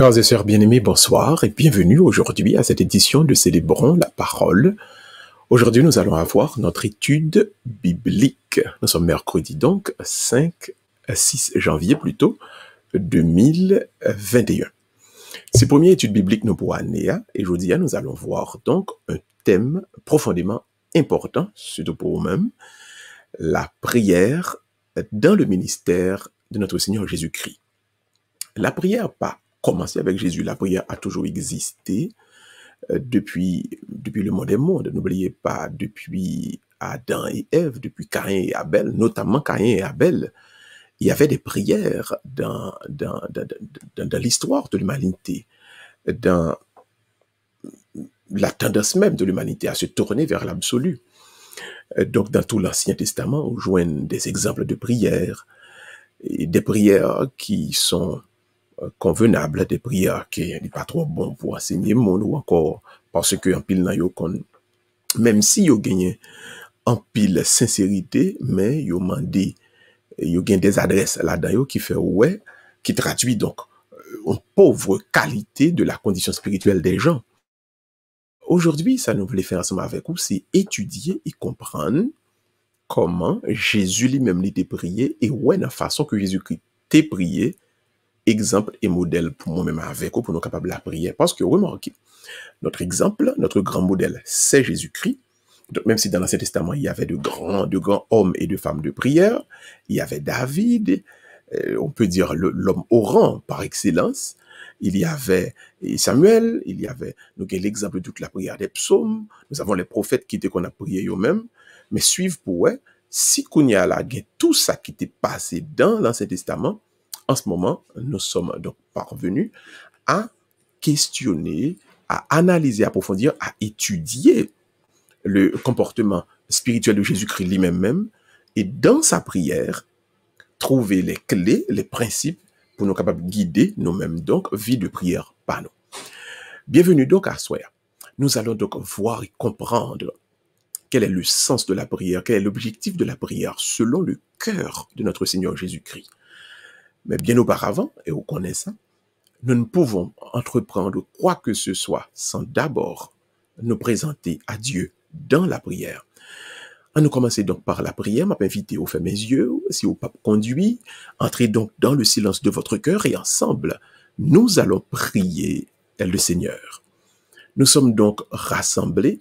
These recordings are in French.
Frères et sœurs bien-aimés, bonsoir et bienvenue aujourd'hui à cette édition de Célébrons la parole. Aujourd'hui, nous allons avoir notre étude biblique. Nous sommes mercredi donc 6 janvier plutôt 2021. C'est la première étude biblique nous pour année et aujourd'hui, nous allons voir donc un thème profondément important, surtout pour nous-mêmes, la prière dans le ministère de notre Seigneur Jésus-Christ. La prière pas commencé avec Jésus, la prière a toujours existé depuis le monde des mondes. N'oubliez pas, depuis Adam et Ève, depuis Caïn et Abel, notamment Caïn et Abel, il y avait des prières dans l'histoire de l'humanité, dans la tendance même de l'humanité à se tourner vers l'absolu. Donc, dans tout l'Ancien Testament, on joigne des exemples de prières, et des prières qui sont convenables, des prières qui n'est pas trop bon pour enseigner le monde, ou encore parce que en pile nan yo kon, même si yo gagné en pile sincérité, mais yo mandé, yo gagne des adresses là-dedans qui fait ouais, qui traduit donc une pauvre qualité de la condition spirituelle des gens. Aujourd'hui, ça nous voulait faire ensemble avec vous, c'est étudier et comprendre comment Jésus lui-même l'était prié et ouais, la façon que Jésus-Christ t'est prié, exemple et modèle pour moi-même avec vous, pour nous capables de la prière. Parce que, remarquez, notre exemple, notre grand modèle, c'est Jésus-Christ. Donc, même si dans l'Ancien Testament, il y avait de grands hommes et de femmes de prière, il y avait David, on peut dire l'homme au rang par excellence, il y avait Samuel, il y avait, nous avons l'exemple de toute la prière des psaumes, nous avons les prophètes qui étaient qu'on a prié eux-mêmes, mais suivre pour eux, si qu'on y a là, tout ça qui était passé dans l'Ancien Testament, en ce moment, nous sommes donc parvenus à questionner, à analyser, à approfondir, à étudier le comportement spirituel de Jésus-Christ lui-même, et dans sa prière, trouver les clés, les principes pour nous capables de guider nous-mêmes, donc, vie de prière par nous. Bienvenue donc à soi. Nous allons donc voir et comprendre quel est le sens de la prière, quel est l'objectif de la prière selon le cœur de notre Seigneur Jésus-Christ. Mais bien auparavant, et vous connaissez ça, nous ne pouvons entreprendre quoi que ce soit sans d'abord nous présenter à Dieu dans la prière. On nous commence donc par la prière, m'a invité au fait mes yeux, si au pape conduit, entrez donc dans le silence de votre cœur et ensemble, nous allons prier le Seigneur. Nous sommes donc rassemblés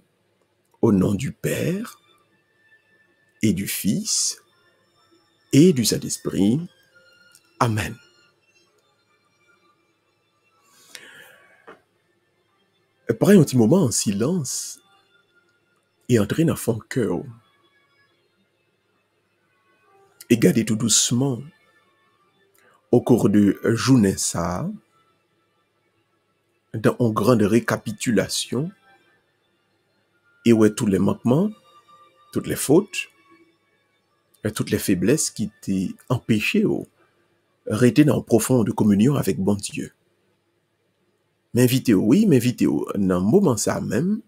au nom du Père et du Fils et du Saint-Esprit. Amen. Prenez un petit moment en silence et entrez dans ton cœur. Et gardez tout doucement au cours de journée ça, dans une grande récapitulation, et où est tous les manquements, toutes les fautes, et toutes les faiblesses qui t'ont empêché de rester dans une profonde communion avec bon Dieu. M'invitez dans un moment ça même,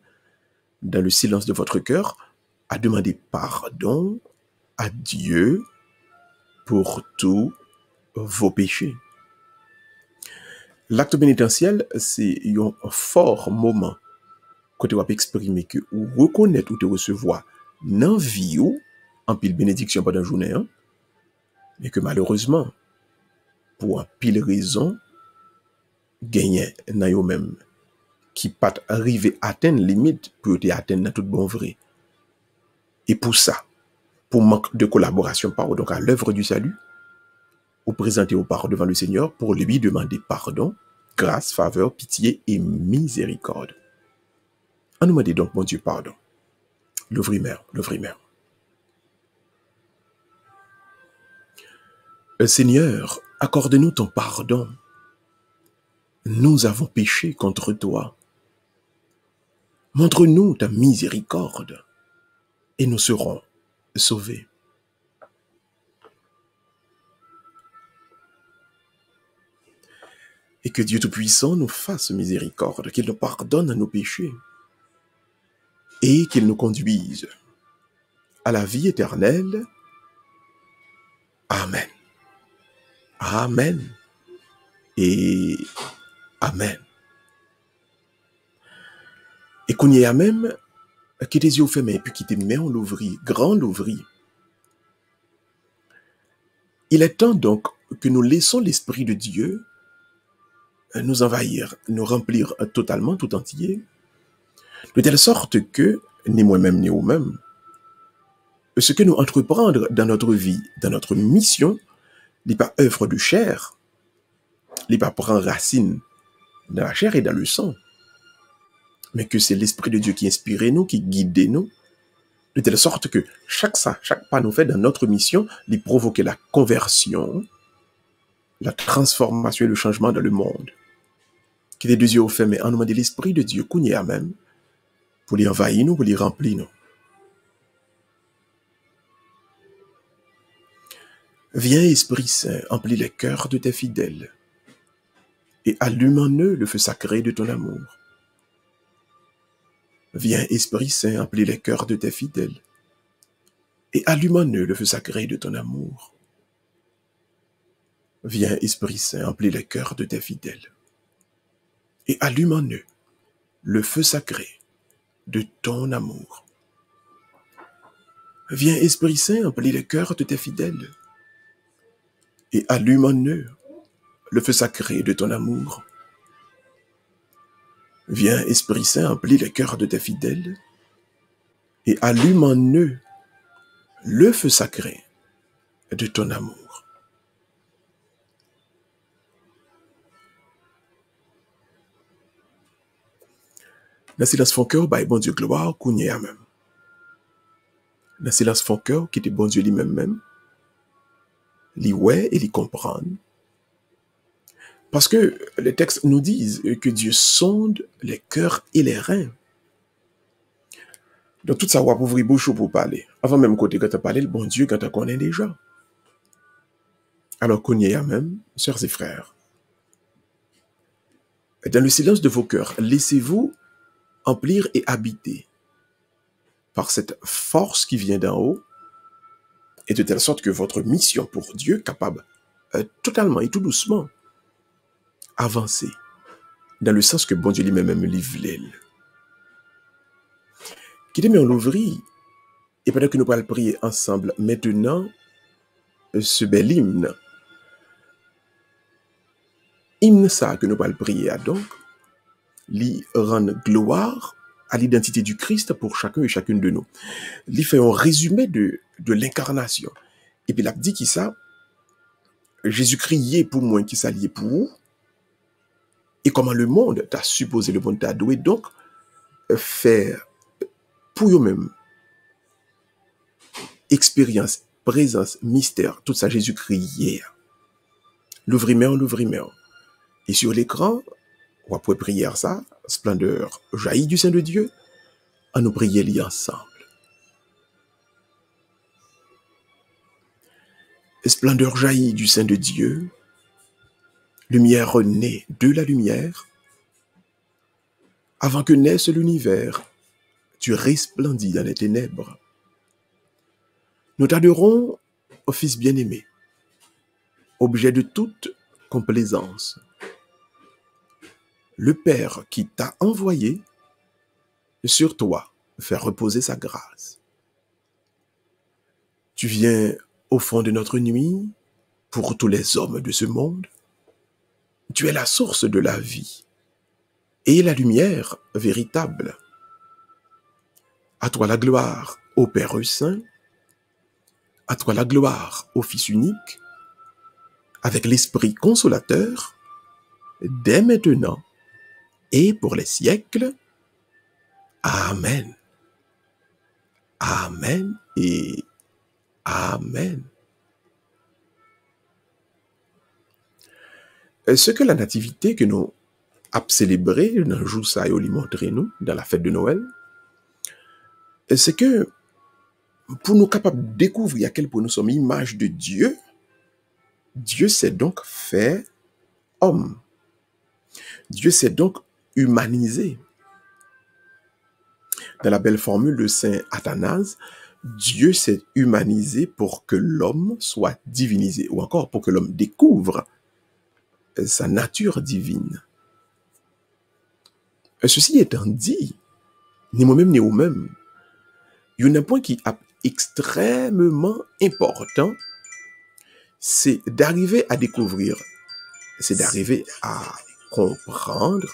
dans le silence de votre cœur, à demander pardon à Dieu pour tous vos péchés. L'acte pénitentiel, c'est un fort moment que tu vas exprimer que ou reconnaître ou te recevoir dans vie ou en pile bénédiction pendant la journée, hein, mais que malheureusement, pour un pile raison, gagner dans yo même qui pas arriver à atteindre limite pour te atteindre dans tout bon vrai. Et pour ça, pour manque de collaboration par donc à l'œuvre du salut, ou présenter au pardon devant le Seigneur pour lui demander pardon, grâce, faveur, pitié et miséricorde. On nous demande donc, mon Dieu, pardon. L'ouvrimer. Seigneur, accorde-nous ton pardon. Nous avons péché contre toi. Montre-nous ta miséricorde et nous serons sauvés. Et que Dieu Tout-Puissant nous fasse miséricorde, qu'il nous pardonne nos péchés et qu'il nous conduise à la vie éternelle. Amen. Amen. Et Amen. Et qu'on y a même, qui tes yeux fermés, puis qui tes mains en l'ouvrir, grand l'ouvrir. Il est temps donc que nous laissons l'Esprit de Dieu nous envahir, nous remplir totalement, tout entier, de telle sorte que, ni moi-même ni vous-même, ce que nous entreprendre dans notre vie, dans notre mission, n'est pas œuvre de chair, n'est pas prendre racine dans la chair et dans le sang, mais que c'est l'Esprit de Dieu qui inspire nous, qui guide nous, de telle sorte que chaque pas nous fait dans notre mission, il provoque la conversion, la transformation et le changement dans le monde. Qui les deux yeux fermés, en demandant l'Esprit de Dieu, qu'on y a même, pour les envahir nous, pour les remplir nous. Viens, Esprit Saint, emplis les cœurs de tes fidèles, et allume en eux le feu sacré de ton amour. Viens, Esprit Saint, emplis les cœurs de tes fidèles, et allume en eux le feu sacré de ton amour. Viens, Esprit Saint, emplis les cœurs de tes fidèles, et allume en eux le feu sacré de ton amour. Viens, Esprit Saint, emplis les cœurs de tes fidèles, et allume en eux le feu sacré de ton amour. Viens, Esprit Saint, emplis les cœurs de tes fidèles, et allume en eux le feu sacré de ton amour. Dans silence fond cœur, bah, bon Dieu gloire, qu'on y a même. Dans silence fond cœur, qui était bon Dieu lui-même, li ouais et li comprendre. Parce que les textes nous disent que Dieu sonde les cœurs et les reins. Donc tout ça, on va ouvrir bouche pour parler. Avant même côté quand tu as parlé, le bon Dieu, quand tu connais déjà. Alors qu'on y a même, sœurs et frères, dans le silence de vos cœurs, laissez-vous emplir et habiter par cette force qui vient d'en haut, et de telle sorte que votre mission pour Dieu capable totalement et tout doucement avancer dans le sens que bon Dieu lui-même livre. Qui te met en l'ouvrir, et pendant que nous allons prier ensemble maintenant ce bel hymne ça que nous allons prier à donc, lui rendre gloire à l'identité du Christ pour chacun et chacune de nous. Lui fait un résumé de l'incarnation. Et puis il a dit qui ça, Jésus-Christ y est pour moi, qui s'allie pour vous, et comment le monde t'a supposé, le monde t'a doué, donc faire pour eux-mêmes expérience, présence, mystère, tout ça Jésus-Christ y est. L'ouvrimer. Et sur l'écran, on va pouvoir prier ça, splendeur jaillit du sein de Dieu, à nous prier liés ensemble. Splendeur jaillit du sein de Dieu, lumière née de la lumière, avant que naisse l'univers, tu resplendis dans les ténèbres. Nous t'adorons, ô Fils bien-aimé, objet de toute complaisance. Le Père qui t'a envoyé sur toi faire reposer sa grâce. Tu viens au fond de notre nuit pour tous les hommes de ce monde. Tu es la source de la vie et la lumière véritable. À toi la gloire, ô Père Saint. À toi la gloire, ô Fils unique, avec l'Esprit consolateur, dès maintenant et pour les siècles. Amen. Amen et Amen. Ce que la nativité que nous avons célébré dans le jour ça et lui montrer nous dans la fête de Noël, c'est que pour nous capables de découvrir à quel point nous sommes image de Dieu, Dieu s'est donc fait homme. Dieu s'est donc humanisé. Dans la belle formule de saint Athanase, Dieu s'est humanisé pour que l'homme soit divinisé, ou encore pour que l'homme découvre sa nature divine. Ceci étant dit, ni moi-même ni vous-même, il y a un point qui est extrêmement important, c'est d'arriver à découvrir, c'est d'arriver à comprendre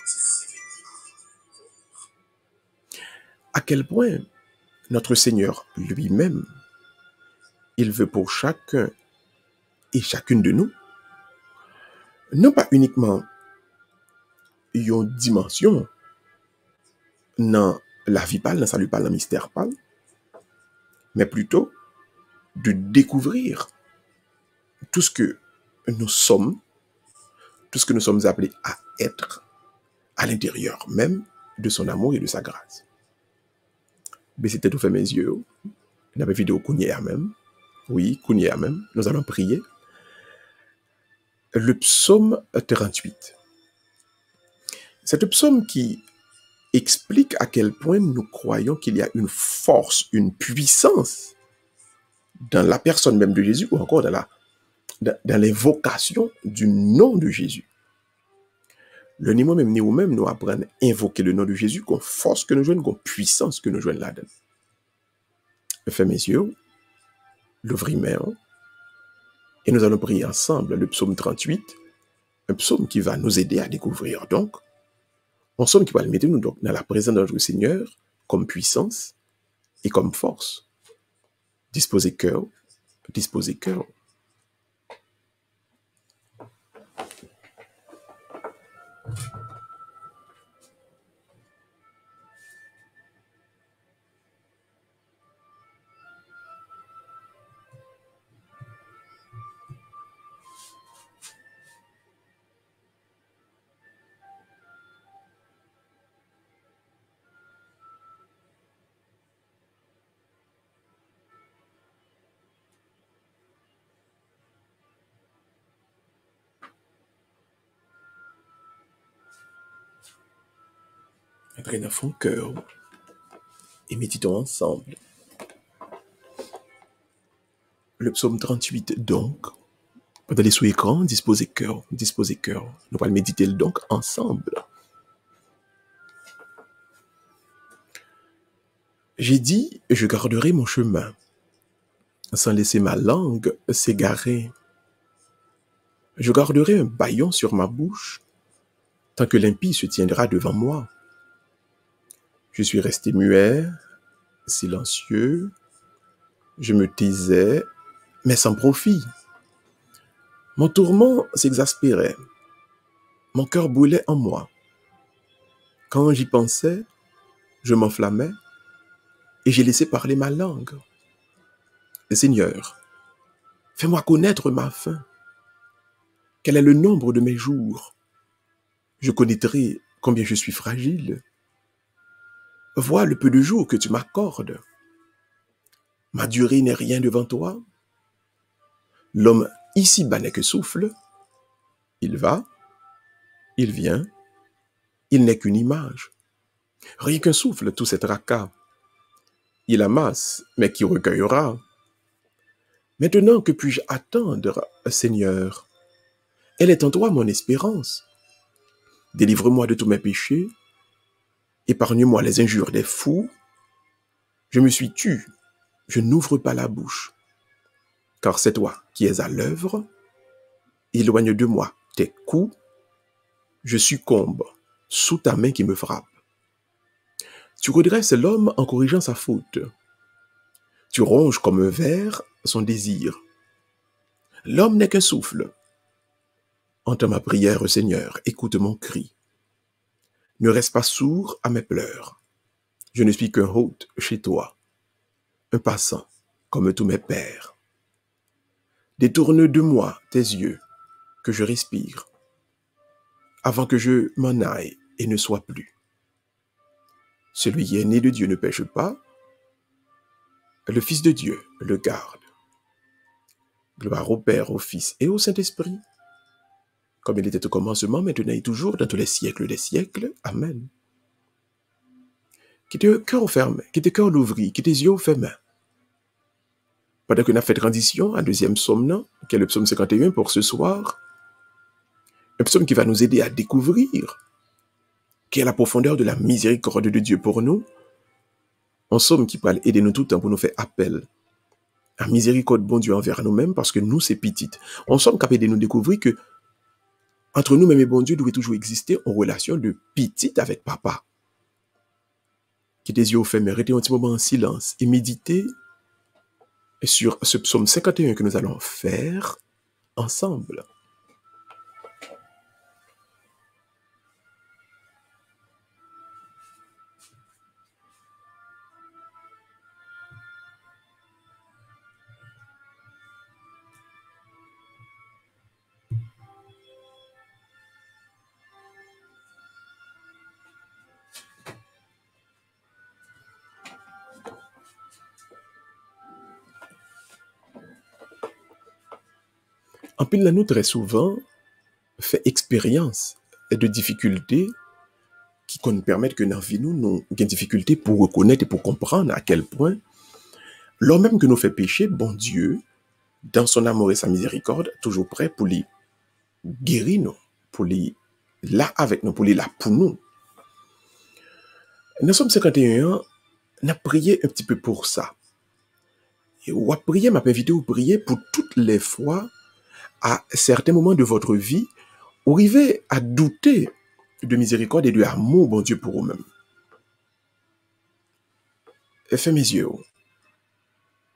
à quel point notre Seigneur lui-même, il veut pour chacun et chacune de nous, non pas uniquement une dimension dans la vie pâle, dans salut pâle, dans mystère pâle, mais plutôt de découvrir tout ce que nous sommes, tout ce que nous sommes appelés à être à l'intérieur même de son amour et de sa grâce. Mais c'était tout fait mes yeux. On avait vidéo Kounia même. Oui, Kounia même. Nous allons prier. Le psaume 38. C'est un psaume qui explique à quel point nous croyons qu'il y a une force, une puissance dans la personne même de Jésus ou encore dans l'invocation du nom de Jésus. Le ni moi-même ni vous-même nous apprenons à invoquer le nom de Jésus qu'on force que nous jouons, qu'on puissance que nous jouons là-dedans. Fais mes yeux, l'ouvrir mes mains, et nous allons prier ensemble le psaume 38, un psaume qui va nous aider à découvrir donc, un psaume qui va mettre nous donc dans la présence de notre Seigneur comme puissance et comme force. Disposez cœur, disposez cœur. Entrez dans ton cœur et méditons ensemble. Le psaume 38 donc, vous allez sous écran, disposez cœur, disposez cœur. Nous allons méditer donc ensemble. J'ai dit, je garderai mon chemin, sans laisser ma langue s'égarer. Je garderai un bâillon sur ma bouche, tant que l'impie se tiendra devant moi. Je suis resté muet, silencieux, je me taisais, mais sans profit. Mon tourment s'exaspérait, mon cœur brûlait en moi. Quand j'y pensais, je m'enflammais et j'ai laissé parler ma langue. Seigneur, fais-moi connaître ma faim. Quel est le nombre de mes jours? Je connaîtrai combien je suis fragile. Vois le peu de jours que tu m'accordes. Ma durée n'est rien devant toi. L'homme ici-bas n'est que souffle. Il va, il vient, il n'est qu'une image. Rien qu'un souffle, tout ces tracas. Il amasse, mais qui recueillera? Maintenant, que puis-je attendre, Seigneur? Elle est en toi mon espérance. Délivre-moi de tous mes péchés. Épargne-moi les injures des fous. Je me suis tu, je n'ouvre pas la bouche. Car c'est toi qui es à l'œuvre. Éloigne de moi tes coups. Je succombe sous ta main qui me frappe. Tu redresses l'homme en corrigeant sa faute. Tu ronges comme un ver son désir. L'homme n'est qu'un souffle. Entends ma prière, Seigneur, écoute mon cri. Ne reste pas sourd à mes pleurs. Je ne suis qu'un hôte chez toi, un passant comme tous mes pères. Détourne de moi tes yeux, que je respire, avant que je m'en aille et ne sois plus. Celui qui est né de Dieu ne pêche pas, le Fils de Dieu le garde. Gloire au Père, au Fils et au Saint-Esprit, comme il était au commencement, maintenant et toujours, dans tous les siècles des siècles. Amen. Qui tes cœurs fermés, qui tes cœurs l'ouvris, qui tes yeux fermés. Pendant qu'on a fait transition à deuxième psaume, qui est le psaume 51 pour ce soir, un psaume qui va nous aider à découvrir quelle est la profondeur de la miséricorde de Dieu pour nous. En somme, qui peut aider nous tout le temps pour nous faire appel à miséricorde, bon Dieu, envers nous-mêmes, parce que nous, c'est petite. En somme, capable de nous découvrir que entre nous-mêmes et bon Dieu, doit toujours exister en relation de petite avec papa. Qui tes yeux fermés, restez un petit moment en silence et méditez sur ce psaume 51 que nous allons faire ensemble. En pile, nous, très souvent, fait expérience de difficultés qui nous permettent que dans la vie, nous avons des difficultés pour reconnaître et pour comprendre à quel point, lors même que nous fait pécher, bon Dieu, dans son amour et sa miséricorde, toujours prêt pour les guérir nous, pour les là avec nous, pour les là pour nous. Nous sommes 51 ans, on a prié un petit peu pour ça. Et on a prié, m'a invité à prier pour toutes les fois, à certains moments de votre vie, vous arrivez à douter de miséricorde et de amour, bon Dieu, pour vous-même. Fais mes yeux.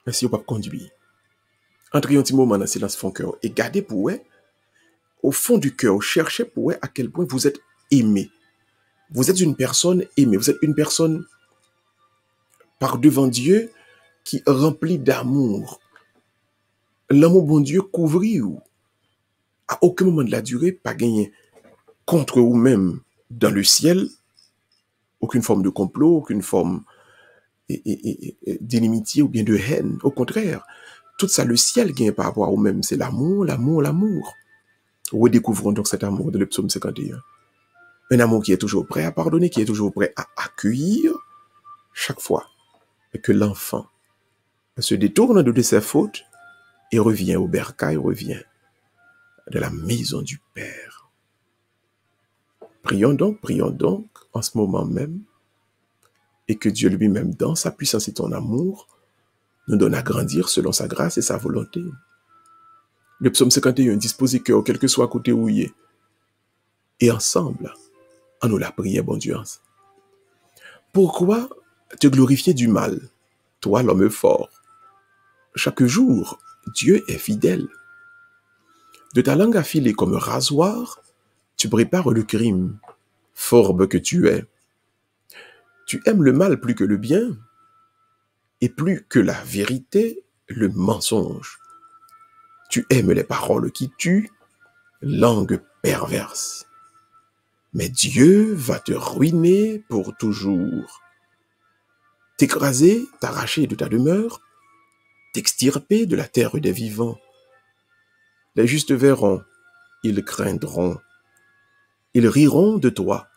Merci, vous pas conduire. Entrez un petit moment dans le silence fond cœur et gardez pour vous, au fond du cœur, cherchez pour vous à quel point vous êtes aimé. Vous êtes une personne aimée. Vous êtes une personne par devant Dieu qui remplit d'amour. L'amour, bon Dieu, couvrit vous. À aucun moment de la durée, pas gagné contre vous-même dans le ciel, aucune forme de complot, aucune forme d'inimitié ou bien de haine. Au contraire, tout ça, le ciel gagne par rapport à vous-même, c'est l'amour, l'amour, l'amour. Redécouvrons donc cet amour de le psaume 51. Un amour qui est toujours prêt à pardonner, qui est toujours prêt à accueillir chaque fois que l'enfant se détourne de ses fautes et revient au bercail, revient de la maison du Père. Prions donc en ce moment même, et que Dieu lui-même, dans sa puissance et son amour, nous donne à grandir selon sa grâce et sa volonté. Le psaume 51, disposez cœur, quel que soit côté où il est, et ensemble, en nous la prière, bon Dieu. Pourquoi te glorifier du mal, toi l'homme fort? Chaque jour, Dieu est fidèle. De ta langue affilée comme un rasoir, tu prépares le crime, fourbe que tu es. Tu aimes le mal plus que le bien, et plus que la vérité, le mensonge. Tu aimes les paroles qui tuent, langue perverse. Mais Dieu va te ruiner pour toujours. T'écraser, t'arracher de ta demeure, t'extirper de la terre des vivants. Les justes verront, ils craindront, ils riront de toi.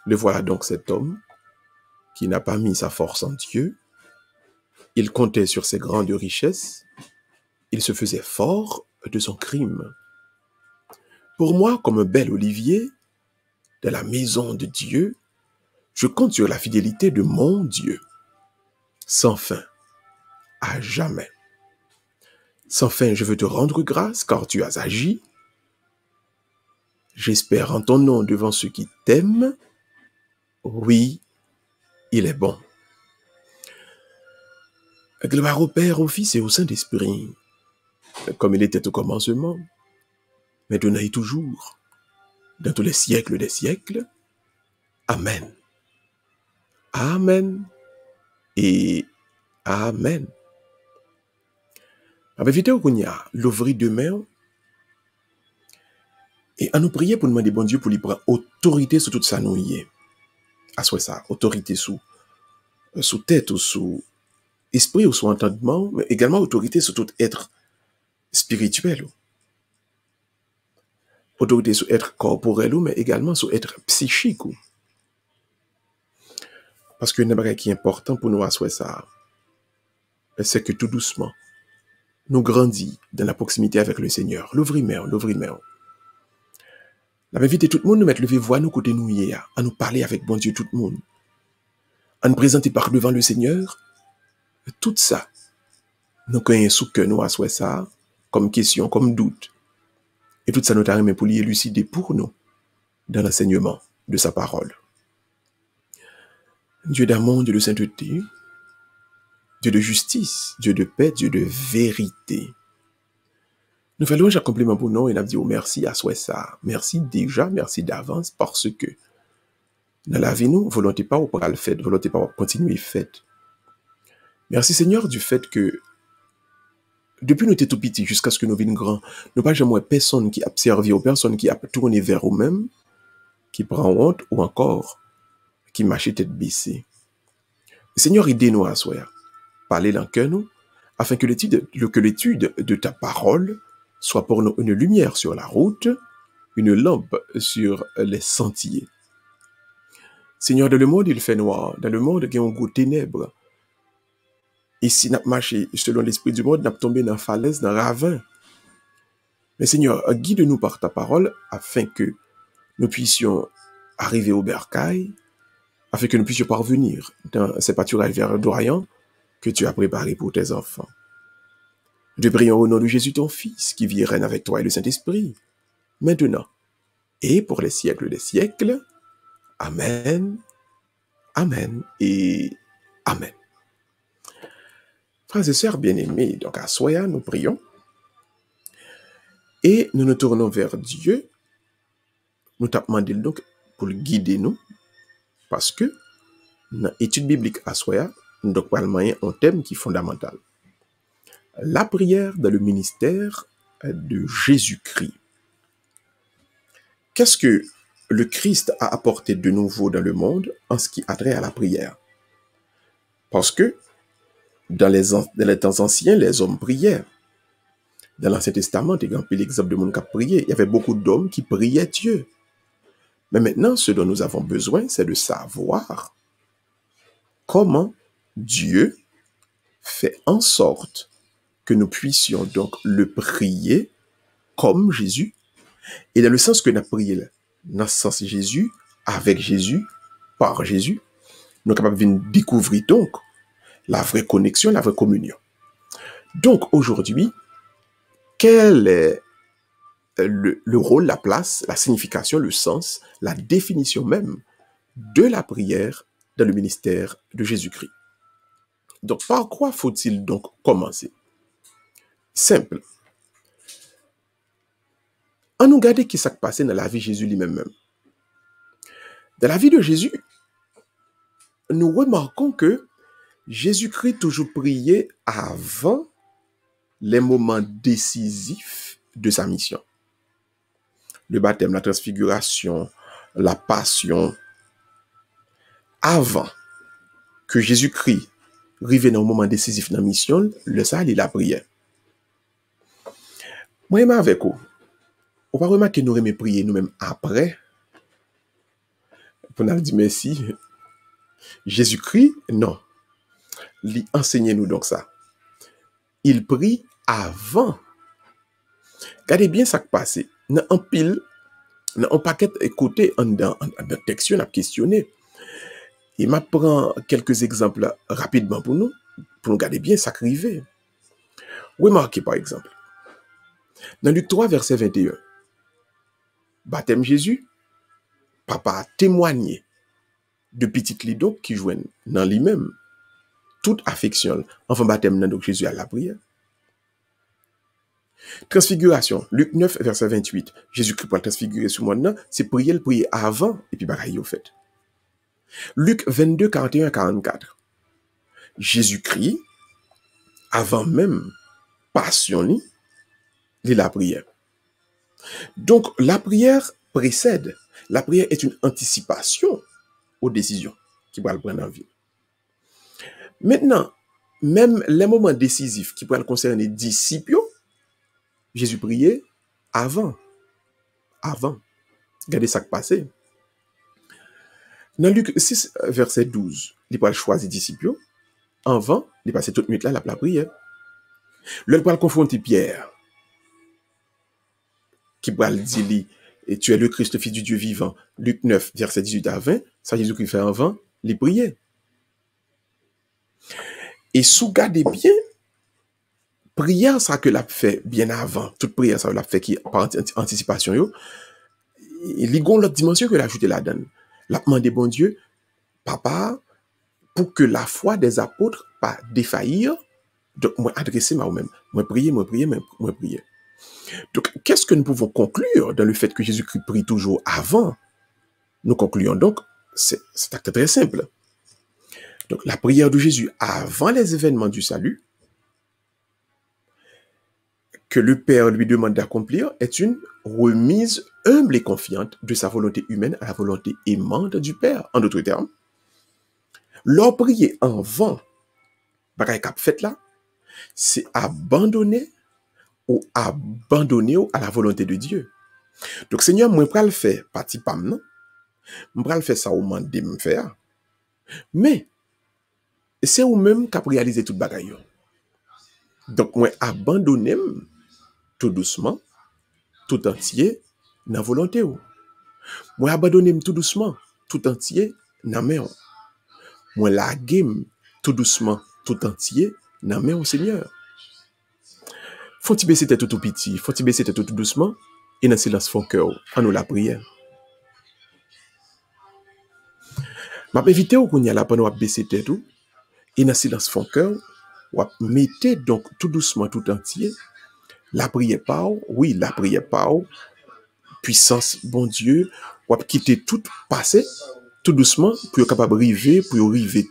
Le voilà donc cet homme qui n'a pas mis sa force en Dieu. Il comptait sur ses grandes richesses. Il se faisait fort de son crime. Pour moi, comme un bel olivier, de la maison de Dieu, je compte sur la fidélité de mon Dieu, sans fin, à jamais. Sans fin, je veux te rendre grâce, car tu as agi. J'espère en ton nom devant ceux qui t'aiment. Oui, il est bon. Gloire au Père, au Fils et au Saint-Esprit, comme il était au commencement, maintenant et toujours, dans tous les siècles des siècles. Amen. Amen. Et Amen. Avec vidéo qu'on y a, l'ouvrir demain, et à nous prier pour demander bon Dieu pour lui prendre autorité sur toute sa nouille. À soit ça, autorité sous tête ou sous esprit ou sous entendement, mais également autorité sur tout être spirituel. Autorité sur être corporel, mais également sur être psychique. Parce que ce qui est important pour nous à soi ça, c'est que tout doucement, nous grandissons dans la proximité avec le Seigneur. L'ouvrir-mer. N'a invité tout le monde nous mettre lever voix nous côté nous hier, à nous parler avec bon Dieu tout le monde, à nous présenter par devant le Seigneur. Tout ça, nous connaissons sous que nous assoit ça, comme question, comme doute. Et tout ça nous t'a pour l'élucider pour nous, dans l'enseignement de sa parole. Dieu d'amour, Dieu de sainteté, Dieu de justice, Dieu de paix, Dieu de vérité. Nous faisons un compliment pour nous et nous disons merci à soi ça. Merci déjà, merci d'avance parce que dans la vie, nous, volonté pas ou pas le fait, volonté pas continuer fait. Merci Seigneur du fait que depuis nous étions tout petits jusqu'à ce que nous venions grands, nous pas jamais personne qui a servi ou personne qui a tourné vers nous-mêmes, qui prend honte ou encore qui marche tête baissée. Seigneur, aidez-nous à soi, parler dans le cœur nous, afin que l'étude de ta parole soit pour nous une lumière sur la route, une lampe sur les sentiers. Seigneur, dans le monde, il fait noir. Dans le monde, il y a un goût ténèbres. Et si nous marchons selon l'esprit du monde, nous tombé dans la falaise, dans le ravin. Mais Seigneur, guide-nous par ta parole afin que nous puissions arriver au bercail, afin que nous puissions parvenir dans ces pâturages verdoyants que tu as préparés pour tes enfants. Nous te prions au nom de Jésus, ton Fils, qui vit et règne avec toi et le Saint-Esprit, maintenant et pour les siècles des siècles. Amen, amen et amen. Frères et sœurs bien-aimés, donc à Soya, nous prions et nous nous tournons vers Dieu. Nous t'appelons donc pour le guider nous, parce que dans l'étude biblique à Soya, nous parlons un thème qui est fondamental. La prière dans le ministère de Jésus-Christ. Qu'est-ce que le Christ a apporté de nouveau dans le monde en ce qui a trait à la prière? Parce que dans les temps anciens, les hommes priaient. Dans l'Ancien Testament, l'exemple de mon qui priait, il y avait beaucoup d'hommes qui priaient Dieu. Mais maintenant, ce dont nous avons besoin, c'est de savoir comment Dieu fait en sorte que nous puissions donc le prier comme Jésus, et dans le sens que nous prions, dans le sens Jésus, avec Jésus, par Jésus, nous sommes capables de découvrir donc la vraie connexion, la vraie communion. Donc aujourd'hui, quel est le rôle, la place, la signification, le sens, la définition même de la prière dans le ministère de Jésus-Christ? Donc par quoi faut-il donc commencer? Simple. On nous regarde qui s'est passé dans la vie de Jésus lui-même. Dans la vie de Jésus, nous remarquons que Jésus-Christ toujours priait avant les moments décisifs de sa mission. Le baptême, la transfiguration, la passion. Avant que Jésus-Christ arrive dans un moment décisif de la mission, le salle, il a prié. Moi, je avec vous. On va remarquer que nous aimons prier nous-mêmes après. Pour nous dire merci. Jésus-Christ, non. Il enseigne nous donc ça. Il prie avant. Regardez bien ça qui passe. Dans un pile, dans un paquet écouté dans texte, on a questionné. Il m'apprend quelques exemples rapidement pour nous regarder bien ça qui arrive. Remarquez par exemple. Dans Luc 3, verset 21. Baptême Jésus, papa a témoigné de petite lido qui joignent dans lui-même toute affection. Enfin, baptême, donc Jésus à la prière. Transfiguration, Luc 9, verset 28. Jésus-Christ pour transfigurer sur moi, c'est prier avant, et puis bagaille au fait. Luc 22, 41, 44. Jésus-Christ, avant même passion, il la prière. Donc, la prière précède. La prière est une anticipation aux décisions qui vont le prendre en vie. Maintenant, même les moments décisifs qui pourraient concerner les disciples, Jésus priait avant. Avant. Regardez ça qui passait. Dans Luc 6, verset 12, il pourrait choisir les disciples. Avant, il passait toute nuit là, la prière. Là, il pourrait confronter Pierre. Qui pourrait dire, et tu es le Christ, le Fils du Dieu vivant. Luc 9, verset 18 à 20, ça Jésus-Christ fait avant, les prières. Et sous gardez bien, prière ça que l'a fait bien avant, toute prière ça l'a fait qui par anticipation yo, il y a l'autre dimension que l'ajouter là-dedans. L'a demandé bon Dieu, papa, pour que la foi des apôtres pas défaillir, donc moi adresser moi-même, moi prier. Donc qu'est-ce que nous pouvons conclure dans le fait que Jésus-Christ prie toujours avant? Nous concluons donc, c'est acte très simple. Donc la prière de Jésus avant les événements du salut, que le Père lui demande d'accomplir, est une remise humble et confiante de sa volonté humaine à la volonté aimante du Père. En d'autres termes, leur prier en vain, bagaille qu'a fait là, c'est abandonner à la volonté de Dieu. Donc Seigneur, moi je vais le faire parti pam non, je vais le faire ça au moment de me faire, mais c'est ou même qui a réalisé toute bagaille. Donc moi abandonner tout doucement, tout entier, dans la volonté. Moi abandonner tout doucement, tout entier, dans main. Moi laguer tout doucement, tout entier, dans main au Seigneur. Faut-il baisser tête tout petit, faut-il baisser tête tout doucement, et dans silence fond cœur, en nous la prière. M'a éviter ou qu'on y a là pendant baisser tête tout, et dans silence fond cœur, ou mettez donc tout doucement, tout entier, la prière par, oui, la prière par, puissance, bon Dieu, ou quitter tout passé, tout doucement, pour capable arriver,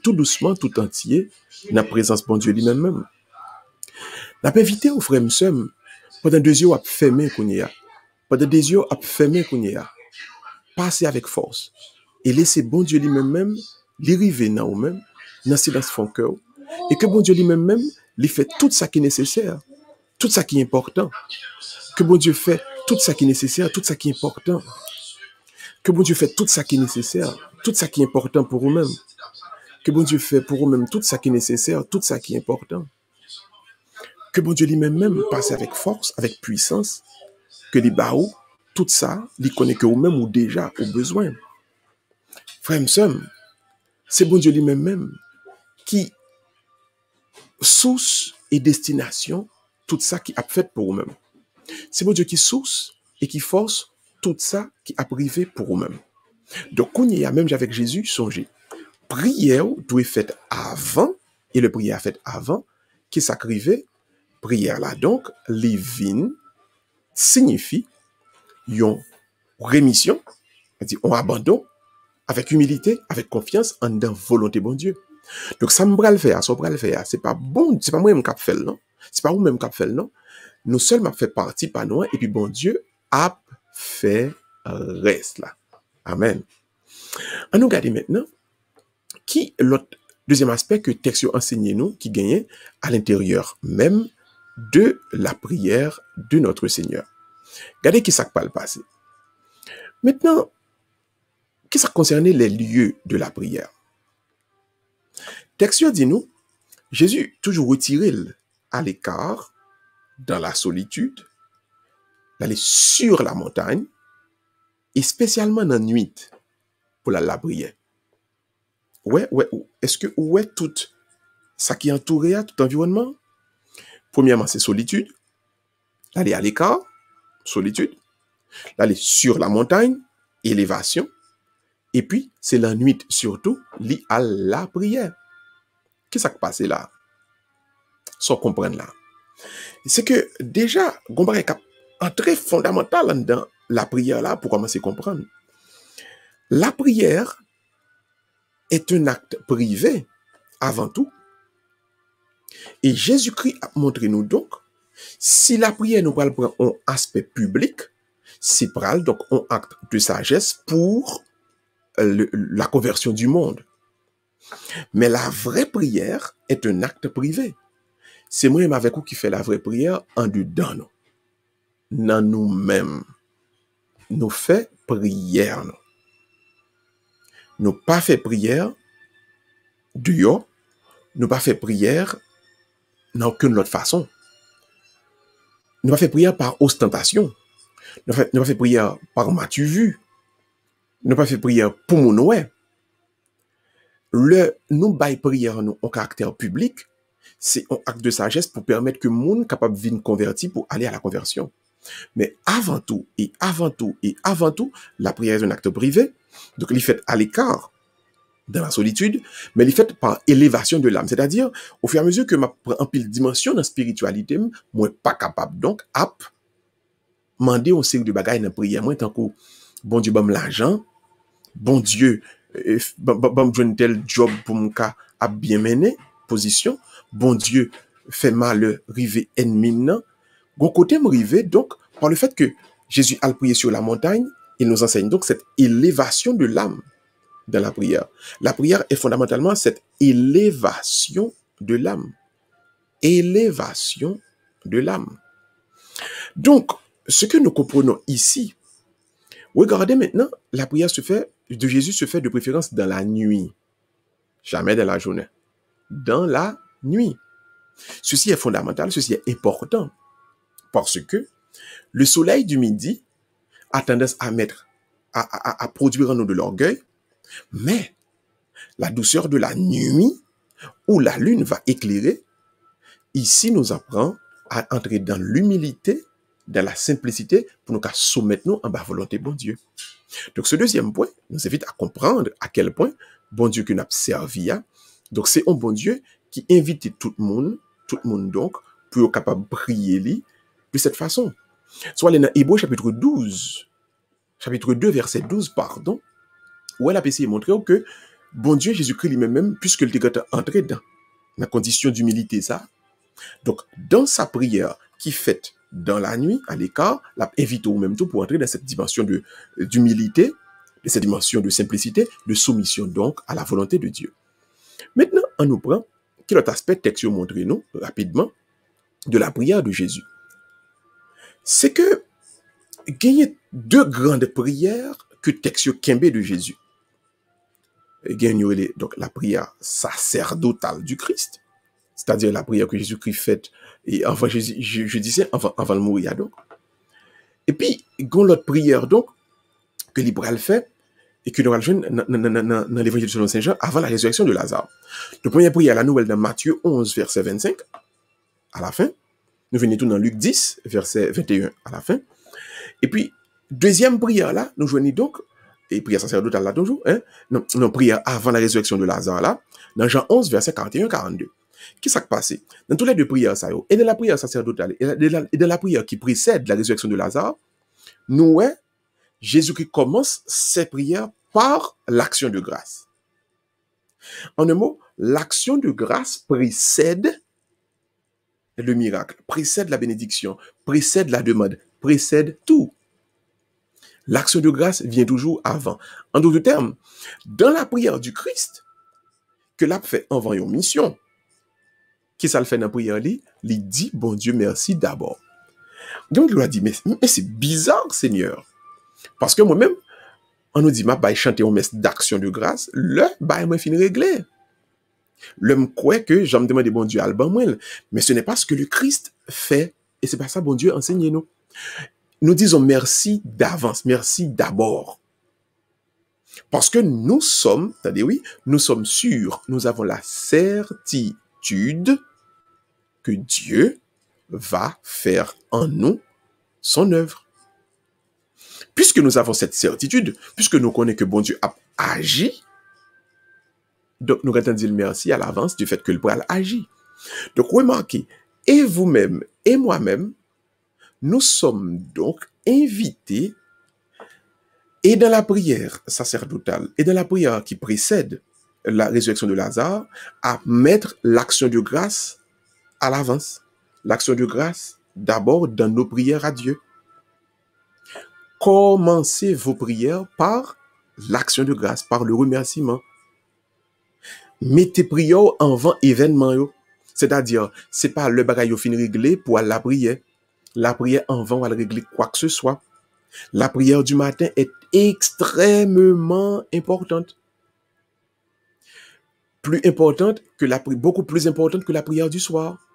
tout doucement, tout entier, dans la présence, bon Dieu lui-même. N'a pas évité au frère m'sem, pendant 2 yeux à fermer qu'on y a, pendant 2 yeux à fermer qu'on y a, passer avec force, et laisser bon Dieu lui-même, l'arriver dans vous-même, dans silence fond cœur, et que bon Dieu lui-même, lui fait tout ça qui est nécessaire, tout ça qui est important, que bon Dieu fait tout ça qui est nécessaire, tout ça qui est important, que bon Dieu fait tout ça qui est nécessaire, tout ça qui est important pour vous-même, que bon Dieu fait pour vous-même tout ça qui est nécessaire, tout ça qui est important, que bon Dieu lui-même passe avec force, avec puissance, que les baou, tout ça, il connaît que vous-même ou déjà au besoin. Frère m'sem, c'est bon Dieu lui-même qui source et destination tout ça qui a fait pour vous-même. C'est bon Dieu qui source et qui force tout ça qui a privé pour vous-même. Donc, quand il y a même avec Jésus, songez, prière doit être faite avant, et le prière fait avant, qui s'acrivait, prière là donc, livin signifie une rémission, c'est-à-dire on abandonne avec humilité, avec confiance, en dans volonté bon Dieu. Donc ça me bral faire, ça bral faire, c'est pas bon, c'est pas moi même qui fait non, c'est pas vous même qui fait non. Nous seuls m'a fait partie par nous et puis bon Dieu a fait reste là. Amen. On nous regarde maintenant qui l'autre deuxième aspect que texte enseigne nous qui gagne à l'intérieur même de la prière de notre Seigneur. Regardez qui ça pas le passé. Maintenant, qu'est-ce qui concerne les lieux de la prière? Texte dit nous, Jésus toujours retiré à l'écart, dans la solitude, d'aller sur la montagne, et spécialement dans la nuit, pour la prière. Ouais, est-ce que ouais tout ça qui entourait tout environnement? Premièrement, c'est solitude, d'aller à l'écart, solitude, d'aller sur la montagne, élévation, et puis c'est la nuit surtout, lié à la prière. Qu'est-ce qui passe là? Sans comprendre là. C'est que déjà, Gomba est entré fondamental dans la prière là pour commencer à comprendre. La prière est un acte privé avant tout. Et Jésus-Christ a montré nous donc, si la prière nous prend un aspect public, c'est pral donc un acte de sagesse pour la conversion du monde. Mais la vraie prière est un acte privé. C'est moi-même avec vous qui fait la vraie prière en dedans nous. Dans nous-mêmes. Nous fait prière. Nous pas fait prière dehors. Nous pas fait prière dans aucune autre façon. Nous pas fait prière par ostentation. Ne pas faire prière par m'as-tu vu. Ne pas faire prière pour mon ouais. Nous bail prière nous en caractère public, c'est un acte de sagesse pour permettre que monde capable de venir convertir pour aller à la conversion. Mais avant tout, et avant tout, et avant tout, la prière est un acte privé. Donc, il est fait à l'écart, dans la solitude, mais il est fait par élévation de l'âme. C'est-à-dire, au fur et à mesure que je prends en pile dimension dans la spiritualité, moi, pas capable, donc, demander une série de bagages dans la prière. Moi, tant que, bon Dieu, bon l'argent, bon Dieu, bon tel job pour mon cas à bien mener, position, bon Dieu, fait mal, rivé ennemi, non. Gon côté me rivé, donc, par le fait que Jésus a prié sur la montagne, il nous enseigne donc cette élévation de l'âme dans la prière. La prière est fondamentalement cette élévation de l'âme. Élévation de l'âme. Donc, ce que nous comprenons ici, regardez maintenant, la prière de Jésus se fait de préférence dans la nuit. Jamais dans la journée. Dans la nuit. Ceci est fondamental, ceci est important. Parce que le soleil du midi a tendance à produire en nous de l'orgueil, mais la douceur de la nuit, où la lune va éclairer, ici nous apprend à entrer dans l'humilité, dans la simplicité, pour nous soumettre nous en bas volonté bon Dieu. Donc ce deuxième point nous invite à comprendre à quel point bon Dieu que nous avons servi. Donc c'est un bon Dieu qui invite tout le monde donc, pour être capable de prier de cette façon. Soit dans Hébreux chapitre 2, verset 12, pardon, où elle a essayé de montrer que bon Dieu, Jésus-Christ lui-même, puisque il était entré dans la condition d'humilité, ça. Donc, dans sa prière qui fait dans la nuit, à l'écart, l'a invité au même temps pour entrer dans cette dimension d'humilité, de cette dimension de simplicité, de soumission donc à la volonté de Dieu. Maintenant, on nous prend quel autre aspect texte montré nous rapidement de la prière de Jésus. C'est que il y a deux grandes prières que texte Kembe de Jésus. Il y a donc la prière sacerdotale du Christ, c'est-à-dire la prière que Jésus-Christ fait et avant je disais avant de mourir donc. Et puis il y a l'autre prière donc que l'Ibral fait et que nous allons jouer dans l'évangile selon Saint Jean avant la résurrection de Lazare. La première prière, la nouvelle dans Matthieu 11 verset 25 à la fin. Nous venons tout dans Luc 10 verset 21 à la fin. Et puis deuxième prière là, nous joignons donc et prière sacerdotale là toujours, non, prière avant la résurrection de Lazare là, dans Jean 11 verset 41-42. Qu'est-ce qui s'est passé? Dans toutes les deux prières, ça y est, et dans la prière sacerdotale, et dans la prière qui précède la résurrection de Lazare, nous, Jésus qui commence ses prières par l'action de grâce. En un mot, l'action de grâce précède le miracle, précède la bénédiction, précède la demande, précède tout. L'action de grâce vient toujours avant. En d'autres termes, dans la prière du Christ, que l'a fait avant une mission, qui ça le fait dans la prière, il dit, bon Dieu, merci d'abord. Donc, il lui a dit, mais c'est bizarre, Seigneur. Parce que moi-même, on nous dit, ma baille chanter un messe d'action de grâce, le baille moi fin réglé. Le me croit que j'en me demande bon Dieu alban moi, mais ce n'est pas ce que le Christ fait, et c'est pas ça bon Dieu enseigne nous. Nous disons merci d'avance, merci d'abord. Parce que nous sommes, attendez oui, nous sommes sûrs, nous avons la certitude que Dieu va faire en nous son œuvre. Puisque nous avons cette certitude, puisque nous connaissons que bon Dieu a agi, donc nous attendons dire merci à l'avance du fait que le Père a agi. Donc remarquez, et vous-même et moi-même, nous sommes donc invités, et dans la prière sacerdotale, et dans la prière qui précède la résurrection de Lazare, à mettre l'action de grâce à l'avance. L'action de grâce d'abord dans nos prières à Dieu. Commencez vos prières par l'action de grâce, par le remerciement. Mettez prière avant événement. C'est-à-dire, c'est pas le bagage fin réglé pour la prière. La prière avant va régler quoi que ce soit. La prière du matin est extrêmement importante. Plus importante que beaucoup plus importante que la prière du soir.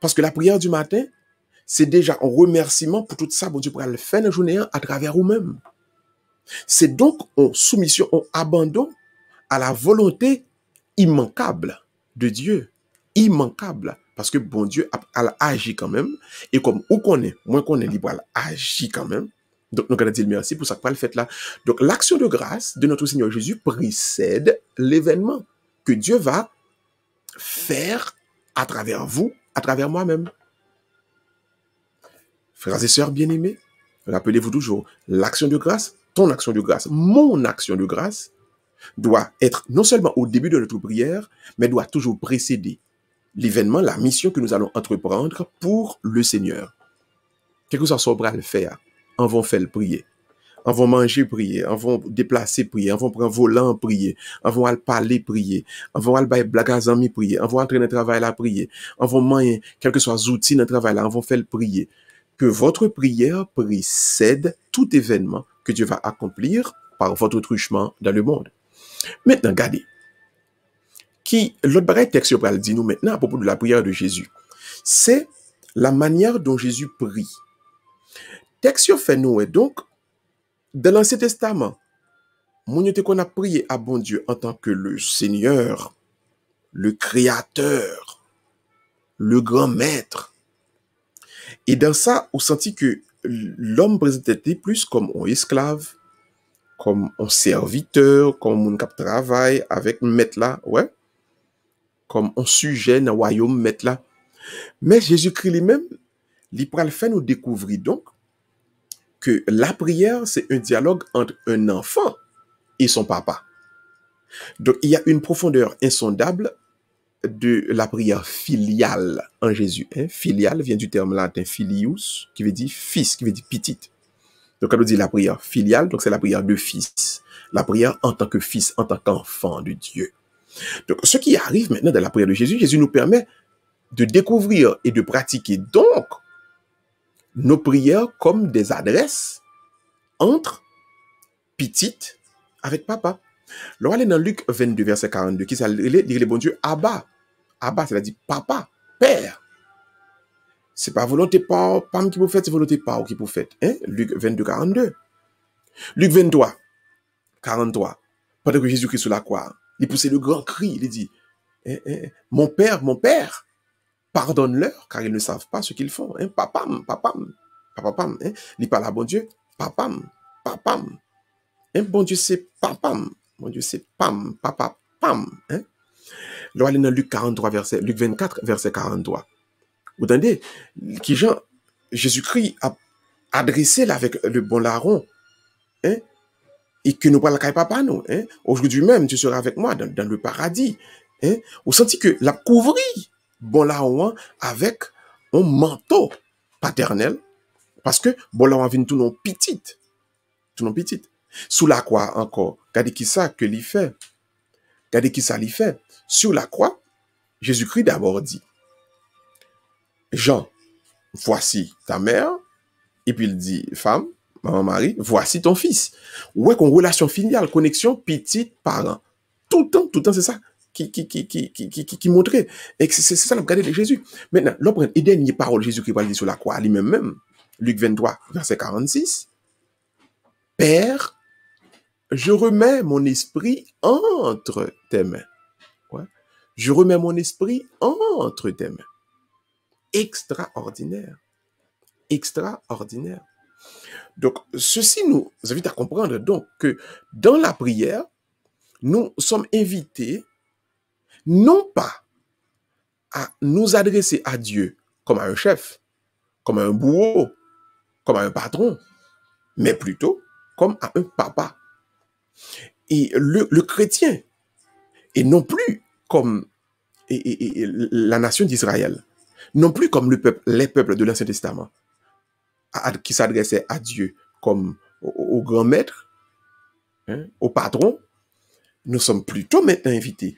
Parce que la prière du matin, c'est déjà un remerciement pour tout ça, bon Dieu, pour le faire dans la journée à travers vous-même. C'est donc en soumission, en abandon à la volonté immanquable de Dieu. Immanquable. Parce que bon Dieu a agi quand même. Et comme où qu'on est, moins qu'on est libre, elle agit quand même. Donc, nous allons dire merci pour ça que le fait là. Donc, l'action de grâce de notre Seigneur Jésus précède l'événement que Dieu va faire à travers vous, à travers moi-même. Frères et sœurs bien-aimés, rappelez-vous toujours, l'action de grâce, ton action de grâce, mon action de grâce, doit être non seulement au début de notre prière, mais doit toujours précéder l'événement, la mission que nous allons entreprendre pour le Seigneur. Quelque chose qu'on va le faire, on va faire le prier. On va manger, prier. On va déplacer, prier. On va prendre volant, prier. On va aller parler, prier. On va aller blague à amis, prier. On va entrer dans le travail là, prier. On va manger, quel que soit les outils dans le travail là, on va faire le prier. Que votre prière précède tout événement que Dieu va accomplir par votre truchement dans le monde. Maintenant, regardez. L'autre bagage texte va dire nous maintenant à propos de la prière de Jésus. C'est la manière dont Jésus prie. Texte fait nous, donc, dans l'Ancien Testament, mon qu'on a prié à bon Dieu en tant que le Seigneur, le Créateur, le grand maître. Et dans ça, on sentit que l'homme présentait plus comme un esclave, comme un serviteur, comme un cap travail avec maître là, ouais, comme un sujet dans le royaume maître là. Mais Jésus-Christ lui-même, il va le faire nous découvrir donc que la prière, c'est un dialogue entre un enfant et son papa. Donc, il y a une profondeur insondable de la prière filiale en Jésus. Filiale vient du terme latin filius, qui veut dire fils, qui veut dire petite. Donc, quand on dit la prière filiale, donc c'est la prière de fils. La prière en tant que fils, en tant qu'enfant de Dieu. Donc, ce qui arrive maintenant dans la prière de Jésus, Jésus nous permet de découvrir et de pratiquer donc nos prières comme des adresses entre petites avec papa. Là, on est dans Luc 22, verset 42, qui ça dit le bon Dieu, Abba. Abba, c'est-à-dire papa, père. C'est pas volonté pas qui vous fait, c'est volonté pas qui vous fait. Luc 22, 42. Luc 23, 43. Pendant que Jésus-Christ sur la croix, il poussait le grand cri, il dit, mon père, pardonne-leur, car ils ne savent pas ce qu'ils font. Papam. Il parle à bon Dieu, papam. Bon Dieu, c'est papam. Bon Dieu, c'est pam, papa, pam. Là, on est dans Luc 24, verset 43. Vous entendez? Qui Jean, Jésus-Christ a adressé là avec le bon larron, et que nous parlons avec papa, nous. Aujourd'hui même, tu seras avec moi dans le paradis. Vous sentez que la couvrit bon larron avec un manteau paternel, parce que bon larron vient tout non petite. Sous la croix encore, regardez qui ça que l'y fait. Regardez qui ça l'y fait. Sur la croix, Jésus-Christ d'abord dit, Jean, voici ta mère. Et puis il dit, femme, maman Marie, voici ton fils. Ouais, qu'on relation filiale, connexion, petite, parent. Tout le temps, c'est ça qui montrait. Et c'est ça, nous regardons de Jésus. Maintenant, l'autre, et dernière parole, Jésus-Christ va le dire sur la croix, lui-même, Luc 23, verset 46. Père, je remets mon esprit entre tes mains. Ouais. Je remets mon esprit entre tes mains. Extraordinaire. Donc, ceci nous invite à comprendre donc que dans la prière, nous sommes invités non pas à nous adresser à Dieu comme à un chef, comme à un bourreau, comme à un patron, mais plutôt comme à un papa. Et le chrétien, et non plus comme la nation d'Israël, non plus comme les peuples de l'Ancien Testament, qui s'adressaient à Dieu comme au grand maître, au patron, nous sommes plutôt maintenant invités,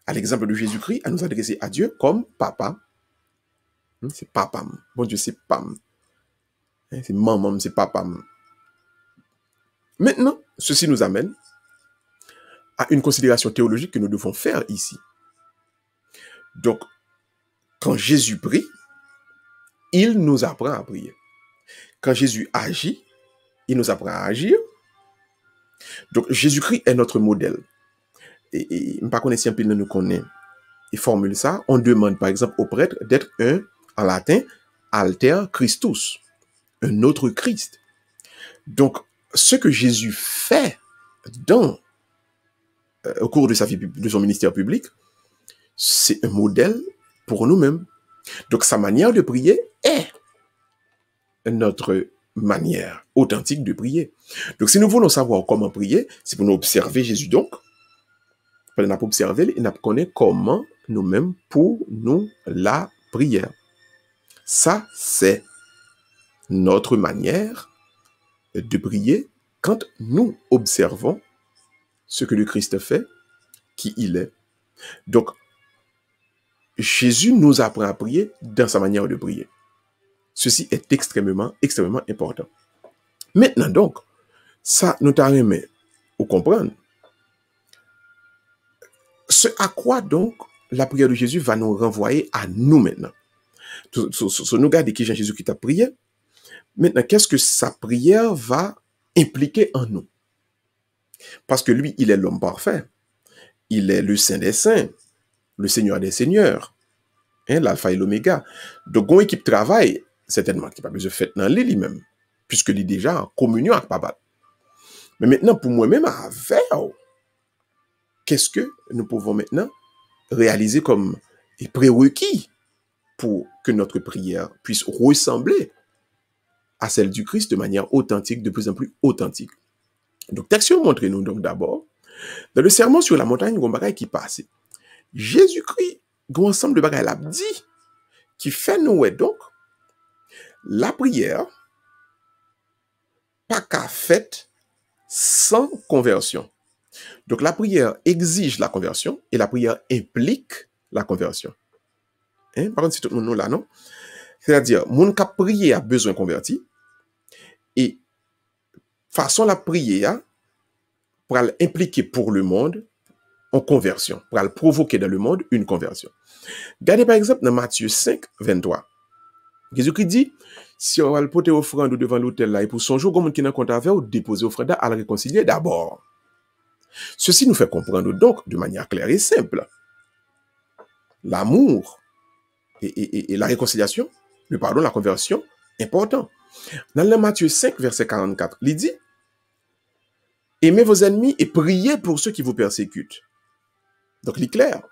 à l'exemple de Jésus-Christ, à nous adresser à Dieu comme papa. C'est papam. Bon Dieu, c'est pam. C'est maman, c'est papam. Maintenant, ceci nous amène à une considération théologique que nous devons faire ici. Donc, quand Jésus prie, il nous apprend à prier. Quand Jésus agit, il nous apprend à agir. Donc, Jésus-Christ est notre modèle. Et pas connaître si un peu nous connaît. Il formule ça. On demande, par exemple, au prêtre d'être en latin, alter Christus, un autre Christ. Donc, ce que Jésus fait au cours de sa vie, de son ministère public, c'est un modèle pour nous-mêmes. Donc, sa manière de prier est notre manière authentique de prier. Donc, si nous voulons savoir comment prier, c'est pour nous observer Jésus donc. On a observé et on connaît comment nous-mêmes pour nous la prière. Ça, c'est notre manière de prier quand nous observons ce que le Christ fait, qui il est. Donc, Jésus nous apprend à prier dans sa manière de prier. Ceci est extrêmement important. Maintenant donc, ça nous t'arrête au comprendre. Ce à quoi donc la prière de Jésus va nous renvoyer à nous maintenant. Nous regarder qui Jésus qui t'a prié. Maintenant, qu'est-ce que sa prière va impliquer en nous? Parce que lui, il est l'homme parfait. Il est le Saint des Saints, le Seigneur des Seigneurs, l'alpha et l'oméga. Donc, une équipe travaille, certainement, qui n'a pas besoin de faire dans lui-même, puisque lui déjà en communion avec Papa. Mais maintenant, pour moi-même, avec, qu'est-ce que nous pouvons maintenant réaliser comme prérequis pour que notre prière puisse ressembler à celle du Christ de manière authentique, de plus en plus authentique. Donc, texte montre-nous donc d'abord, dans le sermon sur la montagne, il y a un bagage qui passe. Jésus-Christ, il y a un ensemble de bagages là dit, qui fait nous donc, la prière, pas qu'à fait sans conversion. Donc, la prière exige la conversion et la prière implique la conversion. Par contre, si tout le monde là, non? C'est-à-dire, mon qui a prié a besoin converti et façon la prière pour impliquer pour le monde en conversion, pour provoquer dans le monde une conversion. Regardez par exemple dans Matthieu 5, 23. Jésus-Christ dit, si on va le porter offrande devant l'autel là, et pour son jour, comme qui n'a compte à faire, ou déposer offrande à le réconcilier d'abord. Ceci nous fait comprendre donc, de manière claire et simple, l'amour et la réconciliation, le pardon, la conversion, important. Dans le Matthieu 5, verset 44, il dit, aimez vos ennemis et priez pour ceux qui vous persécutent. Donc, il est clair.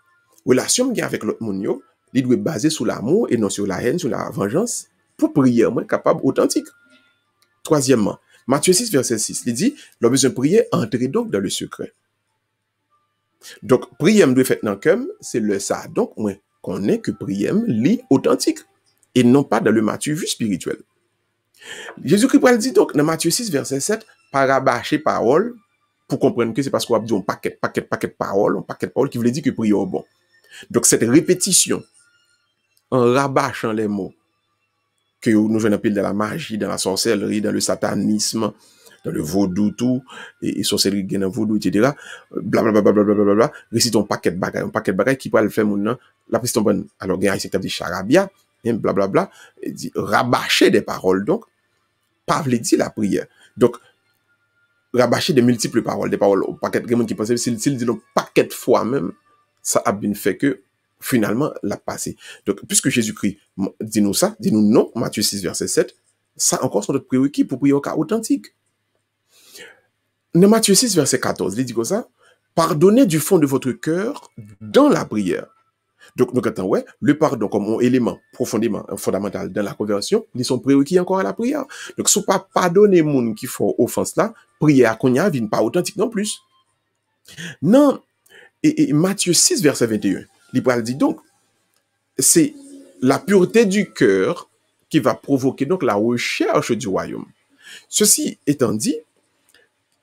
Relation avec l'autre monde, il doit baser sur l'amour et non sur la haine, sur la vengeance, pour prier, moins capable, authentique. Troisièmement, Matthieu 6, verset 6, il dit, l'on besoin de prier, entrez donc dans le secret. Donc, prier doit faire dans le cœur, c'est le ça. Donc, moi, qu'on est que prier lit authentique et non pas dans le Matthieu vu spirituel. Jésus-Christ dit donc dans Matthieu 6, verset 7, par rabâcher parole, pour comprendre que c'est parce qu'on a dit un paquet de paroles qui voulait dire que prier au bon. Donc, cette répétition, en rabâchant les mots, que nous jouons dans la magie, dans la sorcellerie, dans le satanisme, dans le vaudou, tout, et sorcellerie, dans le vaudou, etc. Blablabla, récite un paquet de bagages qui peut le faire maintenant. La piste bonne. Alors, il y a un dit charabia, blablabla, il dit rabâcher des paroles. Donc, pas veut dire la prière. Donc, rabâcher des multiples paroles, des paroles au paquet de gens qui pensent, s'il dit un paquet de fois même, ça a bien fait que finalement, l'a passé. Donc, puisque Jésus-Christ dit nous ça, dit nous non, Matthieu 6, verset 7, ça encore sont notre prérequis pour prier au cas authentique. Dans Matthieu 6, verset 14, il dit comme ça, pardonnez du fond de votre cœur dans la prière. Donc, nous attendons, ouais, le pardon comme un élément profondément fondamental dans la conversion, ils sont prérequis encore à la prière. Donc, si vous pas pardonner les gens qui font offense là, prier à Konya vient pas authentique non plus. Non, et Matthieu 6, verset 21, l'Ibral dit donc, c'est la pureté du cœur qui va provoquer donc la recherche du royaume. Ceci étant dit,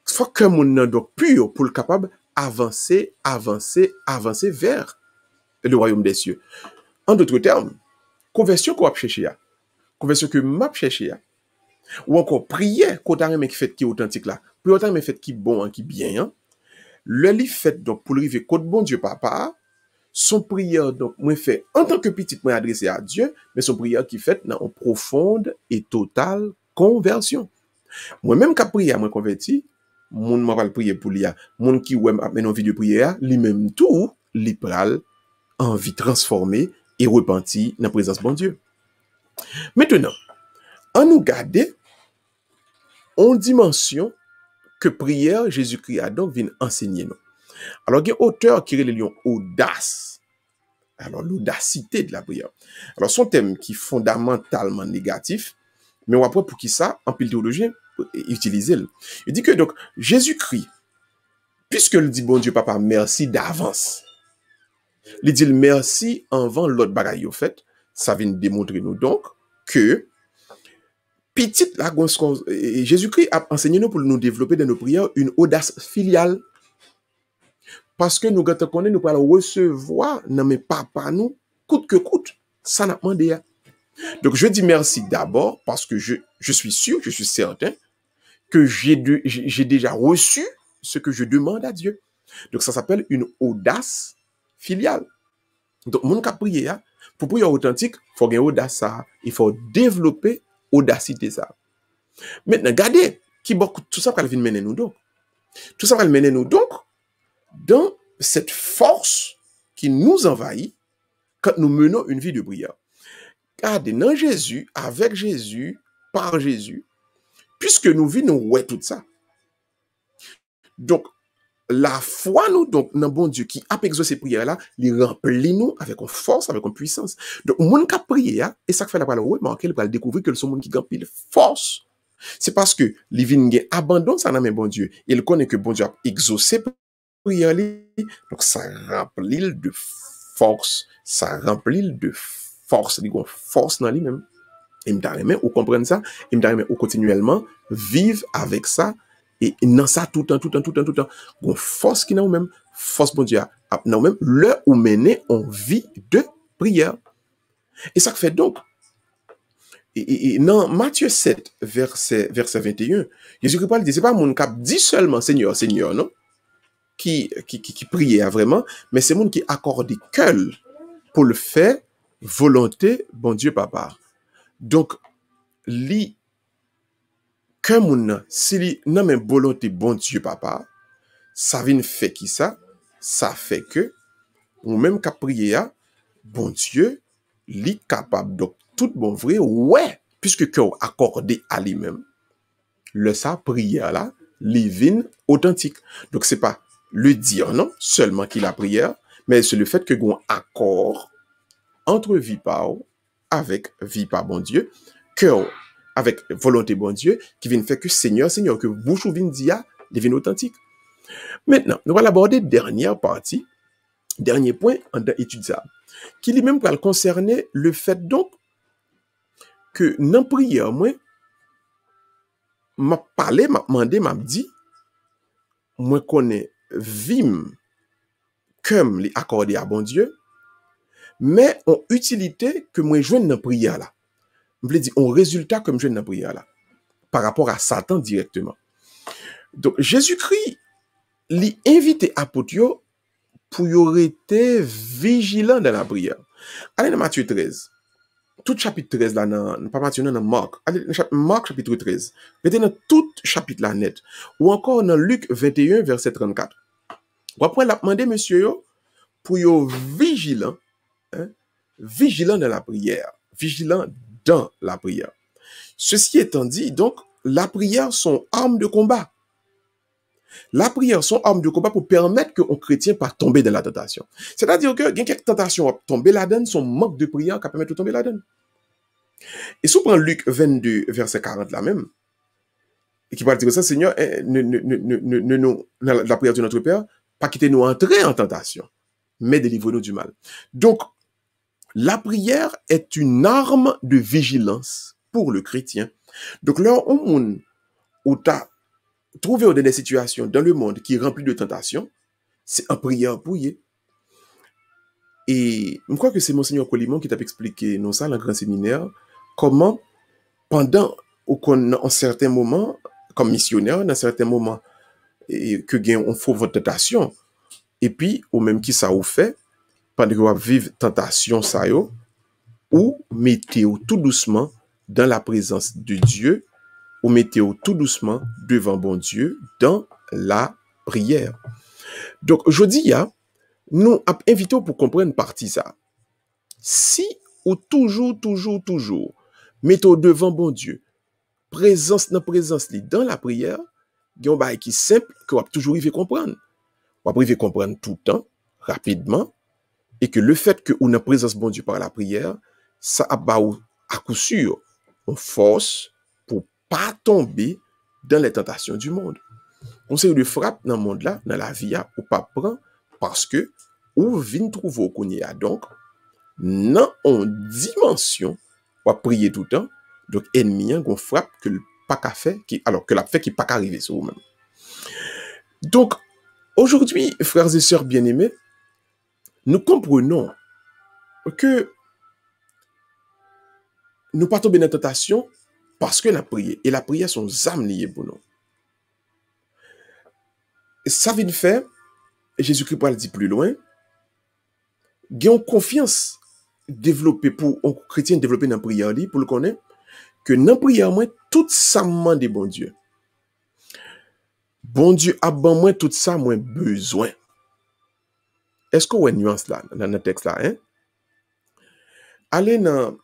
il faut que mon âme donc pur pour le capable avancer vers le royaume des cieux. En d'autres termes, conversion qu'on va chercher, conversion que m'a chercher, ou encore prière qu'on a qui fait qui est authentique là, prière qu'on a fait qui bon, qui bien, le livre fait donc pour arriver côté bon Dieu papa, son prière, donc, moi fait, en tant que petit, moi adressé à Dieu, mais son prière qui fait dans une profonde et totale conversion. Moi-même, qui prié, moi converti, moun m'a pas prier pour lui, moun qui ouais m'a une vidéo prière, lui-même tout, li pral, envie transformée et repenti dans la présence de bon Dieu. Maintenant, on nous garde en dimension que prière Jésus-Christ a donc vient enseigner nous. Alors, il y a un auteur qui est le lion audace. Alors, l'audacité de la prière. Alors, son thème qui est fondamentalement négatif, mais on après pour qui ça, en pile théologien, utiliser. Il dit que donc, Jésus-Christ, puisque le dit bon Dieu papa, merci d'avance. Il dit merci avant l'autre bagaille au fait, ça vient démontrer nous donc que petite la Jésus-Christ a enseigné nous pour nous développer dans nos prières une audace filiale. Parce que nous connaissons, nous allons recevoir dans mes papas nous, coûte que coûte, ça n'a pas demandé. Donc je dis merci d'abord parce que je suis sûr, je suis certain que j'ai déjà reçu ce que je demande à Dieu. Donc ça s'appelle une audace filiale. Donc mon cas prier, pour prier authentique, il faut gagner audace ça, il faut développer audacité ça. Maintenant, regardez qui tout ça va mener nous donc. Tout ça va mener nous donc dans cette force qui nous envahit quand nous menons une vie de prière. Regardez, dans Jésus, avec Jésus, par Jésus, puisque nous vivons ouais tout ça. Donc, la foi, nous, donc, dans bon Dieu qui a exaucé ces prières-là, il remplit nous avec une force, avec une puissance. Donc, mon qui a prié, et ça fait la parole, remarquez, il va découvrir que le monde qui remplit de force. C'est parce que les vignes abandonnent ça dans bon Dieu. Il connaît que bon Dieu a exaucé prière, donc ça remplit de force, ça remplit de force, il y a une force dans lui-même. Et me ou comprendre ça, et me ou continuellement vivre avec ça, et dans ça tout le temps, une force qui n'a même, force bon Dieu, n'a même, le ou mener en vie de prière. Et ça fait donc, et dans Matthieu 7, verset 21, Jésus-Christ dit, c'est pas mon cap dit seulement Seigneur, Seigneur, non? Qui priait vraiment, mais c'est mon qui accorde cœur pour le faire, volonté, bon Dieu, papa. Donc, li, que moun, si li, nan men volonté, bon Dieu, papa, ça vient fait qui ça? Ça fait que, ou même qu'à prier, bon Dieu, li capable, donc, tout bon vrai, ouais, puisque cœur accordé à lui-même, le sa prière là, li vin authentique. Donc, c'est pas le dire, non, seulement qu'il a prière, mais c'est le fait que gon accord entre vie par avec vie par bon Dieu, cœur avec volonté bon Dieu, qui vient faire que Seigneur, que bouche ou vient dire, devient authentique. Maintenant, nous allons aborder dernière partie, dernier point en étude ça, qui lui-même va concerner le fait donc que dans prière, moi, m'a parlé, m'a demandé, m'a dit, moi connais vim comme les accordé à bon Dieu, mais en utilité que moi joigne dans prière là. Je veux dire, en résultat comme joigne dans prière là, par rapport à Satan directement. Donc, Jésus-Christ lui invité apôtres pour y être vigilant dans la prière. Allez dans Matthieu 13. Tout chapitre 13 là, pas Matthieu, dans Marc. Allez dans Marc chapitre 13. Mettez dans tout chapitre là net. Ou encore dans Luc 21, verset 34. Ou après, il a demandé, monsieur, pour y vigilant, hein, vigilant dans la prière. Vigilant dans la prière. Ceci étant dit, donc, la prière sont armes de combat. La prière sont armes de combat pour permettre que un chrétien pas tomber dans la tentation. C'est-à-dire que, il y a quelques tentations à tomber là-dedans, son manque de prière qui permet de tomber là-dedans. Et si on prend Luc 22, verset 40 là même, et qui va dire ça, Seigneur, la prière de notre Père, pas quitter nous entrer en tentation, mais délivre-nous du mal. Donc, la prière est une arme de vigilance pour le chrétien. Donc, là, où tu as trouvé dans des situations dans le monde qui est rempli de tentations, c'est en prière pour y. Et je crois que c'est Monseigneur Colimon qui t'a expliqué dans ça, dans le grand séminaire, comment, pendant un certain moment, comme missionnaire, dans certains moments, que on faut votre tentation, et puis, ou même qui ça vous fait, pendant que vous vivez tentation, ça yo, ou mettez-vous tout doucement dans la présence de Dieu, ou mettez-vous tout doucement devant bon Dieu dans la prière. Donc, aujourd'hui, nous invitons pour comprendre partie ça. Si ou toujours, mettez-vous devant bon Dieu, présence dans la prière, il y a un bail qui est simple que vous toujours arriver comprendre. Vous arriver comprendre tout le temps, rapidement, et que le fait que vous avez présence bon Dieu par la prière, ça a à coup sûr une force pour pas tomber dans les tentations du monde. On sait de frappe dans le monde là, dans la vie, ou pas prend parce que ou vient trouver qu'on y a donc dans une dimension ou prier tout le temps. Donc ennemi qu'on frappe que le pas qu'à faire qui alors que la fait qui pas qu'à arriver sur vous-même. Donc aujourd'hui, frères et sœurs bien-aimés, nous comprenons que nous pas tomber dans la tentation parce que la prière et la prière sont âmes liées pour nous. Ça vient de faire, Jésus-Christ pour le dire plus loin, gagne confiance développer pour un chrétien développer dans la prière pour le connaître que dans la prière moi tout ça demande bon Dieu. Bon Dieu a ban moi tout ça moi besoin. Est-ce qu'on a une nuance là dans le texte là Allez dans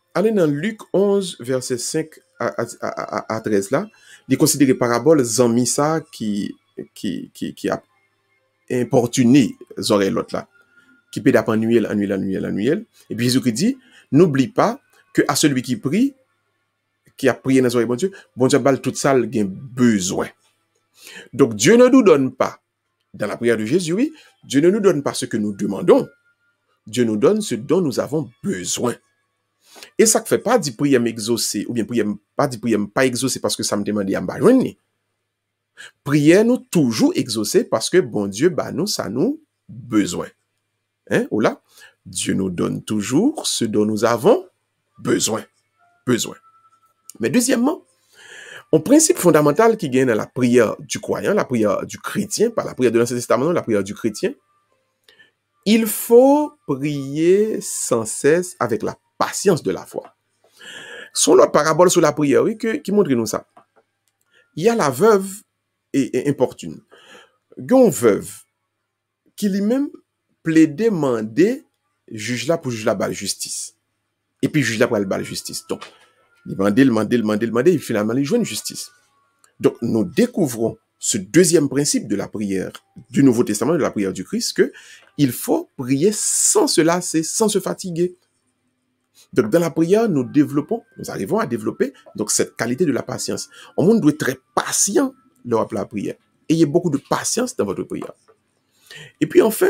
Luc 11 verset 5 à 13 là, il considère parabole zanmi ça qui a importuné oreilles l'autre là, qui peut d'apprendre annuel. Et puis Jésus qui dit, n'oublie pas que à celui qui prie, qui a prié dans les oreilles bon Dieu balle tout ça il a besoin. Donc Dieu ne nous donne pas, dans la prière de Jésus, oui, Dieu ne nous donne pas ce que nous demandons, Dieu nous donne ce dont nous avons besoin. Et ça ne fait pas dire prière m'exaucer, ou bien prière pas dire prière pas exaucer parce que ça me demande à me prière nous toujours exaucer parce que bon Dieu, bah nous, ça nous besoin. Hein, ou là, Dieu nous donne toujours ce dont nous avons besoin. Mais deuxièmement, un principe fondamental qui gagne dans la prière du croyant, la prière du chrétien, pas la prière de l'Ancien Testament, la prière du chrétien, il faut prier sans cesse avec la patience de la foi. Son l'autre parabole sur la prière, oui, qui montre nous ça. Il y a la veuve et importune. Il y a une veuve qui lui-même plaidait, mandait, juge là pour juge la balle justice. Et puis juge là pour la balle justice. Donc, il demandait, et finalement, il joue une justice. Donc, nous découvrons ce deuxième principe de la prière du Nouveau Testament, de la prière du Christ, que il faut prier sans se lasser, sans se fatiguer. Donc, dans la prière, nous arrivons à développer donc, cette qualité de la patience. On monde doit être très patient lors de la prière. Ayez beaucoup de patience dans votre prière. Et puis, enfin,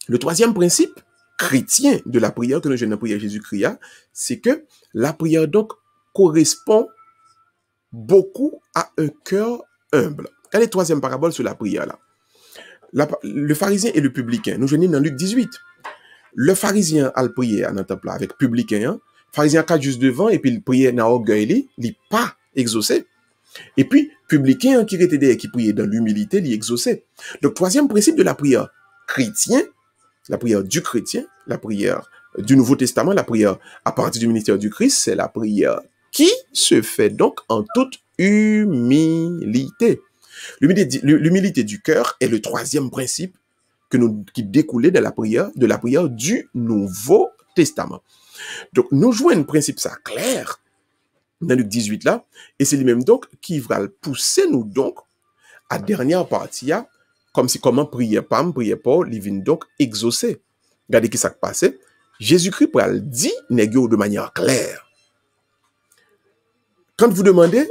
le troisième principe chrétien de la prière que nous avons dans la prière Jésus-Christ, c'est que la prière, donc, correspond beaucoup à un cœur humble. Quelle est la troisième parabole sur la prière là? Le pharisien et le publicain. Nous venons dans Luc 18. Le pharisien a prié dans le temple avec le publicain. Le pharisien a juste devant et puis il priait dans l'orgueil, il n'est pas exaucé. Et puis, le publicain qui était derrière, qui priait dans l'humilité, il exaucé. Donc, troisième principe de la prière chrétien, la prière du chrétien, la prière du Nouveau Testament, la prière à partir du ministère du Christ, c'est la prière qui se fait donc en toute humilité. L'humilité du cœur est le troisième principe qui découlait de la prière du Nouveau Testament. Donc, nous jouons un principe ça clair dans Luc 18 là, et c'est lui-même donc qui va le pousser nous donc à dernière partie, comme si comment prier pas, il vient donc exaucer. Regardez qui ça passait. Jésus-Christ pour le dire de manière claire. Quand vous demandez,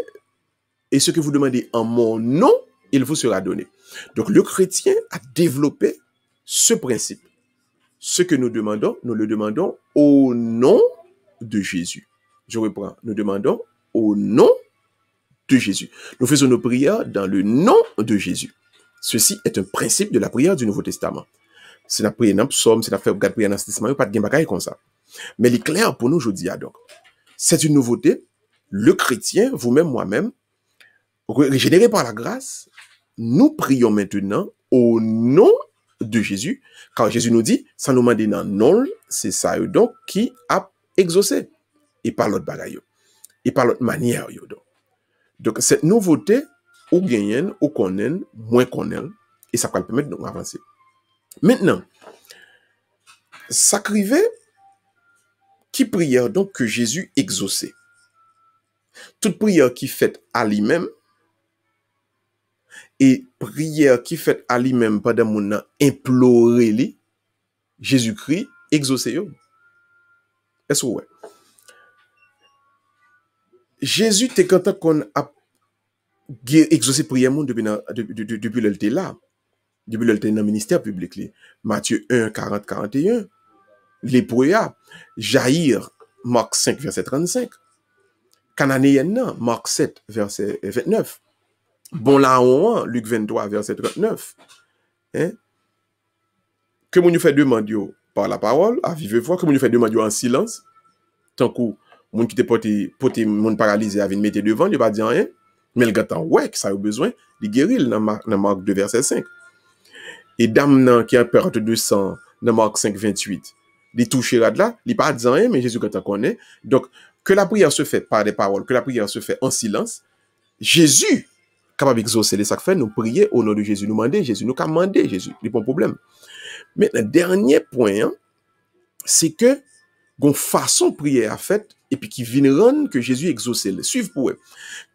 et ce que vous demandez en mon nom, il vous sera donné. Donc, le chrétien a développé ce principe. Ce que nous le demandons au nom de Jésus. Je reprends. Nous demandons au nom de Jésus. Nous faisons nos prières dans le nom de Jésus. Ceci est un principe de la prière du Nouveau Testament. C'est la prière dans le psaume, c'est la prière dans l'Ancien Testament, il n'y a pas de bagaille comme ça. Mais il est clair pour nous aujourd'hui. Donc, c'est une nouveauté. Le chrétien, vous-même, moi-même, régénéré par la grâce, nous prions maintenant au nom de Jésus, car Jésus nous dit, ça nous demande dans non, c'est ça donc qui a exaucé, et par l'autre bagaille, et par l'autre manière. Donc, cette nouveauté, ou gagnent, ou connaît, moins connaît, et ça va permettre d'avancer. Maintenant, ça crivait qui prière donc que Jésus exauçait. Toute prière qui fait à lui-même, et prière qui fait à lui-même pendant mon implorer lui, Jésus-Christ exaucé. Est-ce que ouais? Jésus t'es content qu'on a exaucé prière depuis le là, depuis le dans le ministère public. Matthieu 1, 40, 41. Lépreux, Jaïr, Marc 5, verset 35. Cananéen, Marc 7, verset 29. Bon Laon, Luc 23, verset 39. Hein? Que nous fait demander par la parole, à vive voix, que nous fait demander en silence, tant que moun qui te porté moun paralysé avait mettre devant, il va dire rien, mais le gars ouais, que ça a besoin, il guérit dans Marc 2, verset 5. Et dame qui a perte de sang dans Marc 5, 28. Les toucher là, il pas dit rien, mais Jésus quand on connaît. Donc, que la prière se fait par des paroles, que la prière se fait en silence, Jésus, capable d'exaucer les sacs fait, nous prier au nom de Jésus, nous demander Jésus, nous commander Jésus, il n'y a pas de problème. Mais le dernier point, c'est que, gon façon prière à fait, et puis qui vient rendre que Jésus exauce. Suivez pour eux.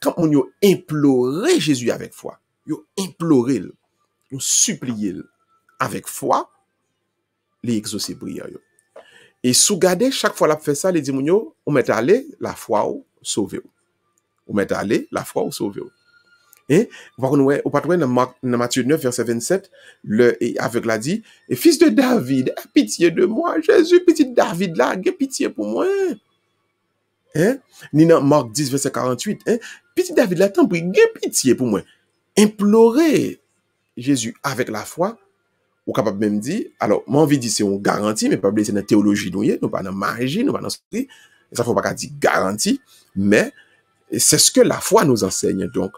Quand on a imploré Jésus avec foi, on imploré, on supplié avec foi, les exaucer prière. Et sous garder, chaque fois la fait ça, les dimonio, on met aller la foi ou sauver. On met aller la foi ou sauver. Et on patrouille dans Matthieu 9, verset 27, avec la dit, et fils de David, pitié de moi, Jésus, petit David là, aie pitié pour moi. Hein? Ni dans Marc 10, verset 48, hein? Petit David là, t'en prie, aie pitié pour moi. Implorer Jésus avec la foi, ou capable même dire, alors, moi envie de dire c'est une garantie, mais pas c'est dans la théologie, nous pas dans la magie, nous pas dans l'esprit, ça faut pas dire garantie, mais c'est ce que la foi nous enseigne. Donc,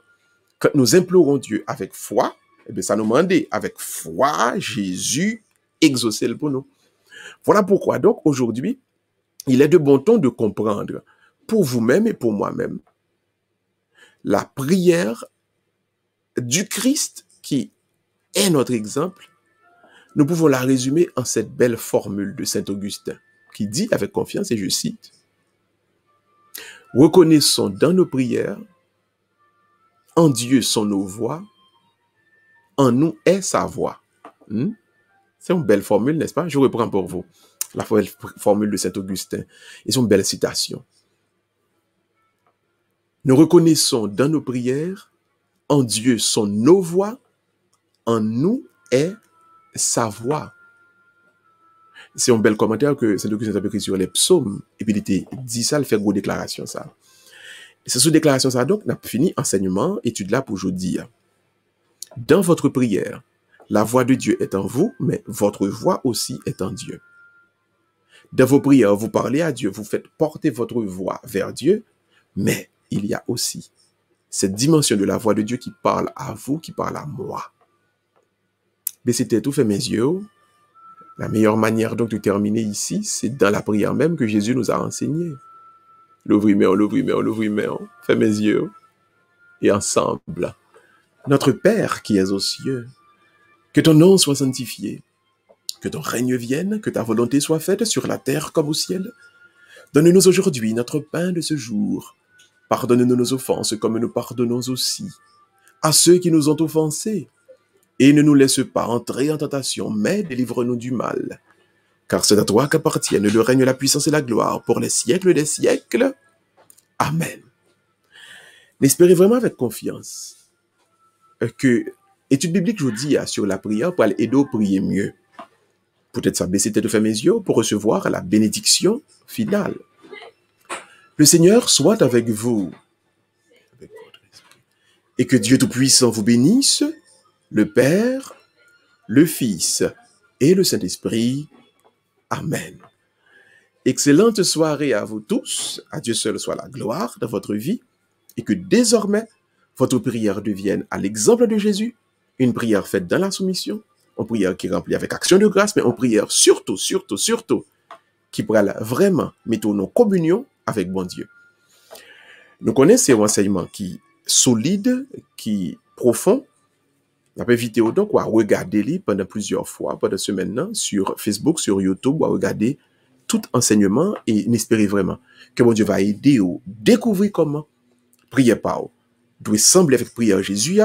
quand nous implorons Dieu avec foi, eh bien, ça nous demande avec foi, Jésus exaucer pour nous. Voilà pourquoi, donc, aujourd'hui, il est de bon ton de comprendre, pour vous-même et pour moi-même, la prière du Christ qui est notre exemple. Nous pouvons la résumer en cette belle formule de Saint Augustin, qui dit avec confiance, et je cite, « Reconnaissons dans nos prières, en Dieu sont nos voix, en nous est sa voix. C'est une belle formule, n'est-ce pas? Je reprends pour vous la formule de Saint Augustin. Et c'est une belle citation. Nous reconnaissons dans nos prières, en Dieu sont nos voix, en nous est sa voix. C'est un bel commentaire que Saint Augustin a écrit sur les psaumes, et puis il dit ça, il fait une déclaration ça. Et c'est sous déclaration ça, donc, on a fini enseignement, étude là pour aujourd'hui. Dans votre prière, la voix de Dieu est en vous, mais votre voix aussi est en Dieu. Dans vos prières, vous parlez à Dieu, vous faites porter votre voix vers Dieu, mais il y a aussi cette dimension de la voix de Dieu qui parle à vous, qui parle à moi. Mais c'était tout fait mes yeux. La meilleure manière donc de terminer ici, c'est dans la prière même que Jésus nous a enseigné. L'ouvrir, fait mes yeux. Et ensemble, notre Père qui es aux cieux, que ton nom soit sanctifié, que ton règne vienne, que ta volonté soit faite sur la terre comme au ciel. Donne-nous aujourd'hui notre pain de ce jour. Pardonne-nous nos offenses comme nous pardonnons aussi à ceux qui nous ont offensés. Et ne nous laisse pas entrer en tentation, mais délivre-nous du mal. Car c'est à toi qu'appartiennent le règne, la puissance et la gloire pour les siècles des siècles. Amen. N'espérez vraiment avec confiance que étude biblique, je vous dis, sur la prière pour aider à prier mieux. Peut-être ça baisser tête de faire mes yeux pour recevoir la bénédiction finale. Le Seigneur soit avec vous. Et que Dieu Tout-Puissant vous bénisse, le Père, le Fils et le Saint-Esprit. Amen. Excellente soirée à vous tous. À Dieu seul soit la gloire dans votre vie. Et que désormais, votre prière devienne, à l'exemple de Jésus, une prière faite dans la soumission, une prière qui est remplie avec action de grâce, mais une prière surtout, qui pourra vraiment mettre nos communions avec bon Dieu. Nous connaissons ces enseignements qui solides, qui profonds. On peut éviter donc à regarder les pendant plusieurs fois, pendant semaines, sur Facebook, sur YouTube, à regarder tout enseignement et n'espérer vraiment que bon Dieu va aider ou découvrir comment prier par eux. Doit sembler avec prière Jésus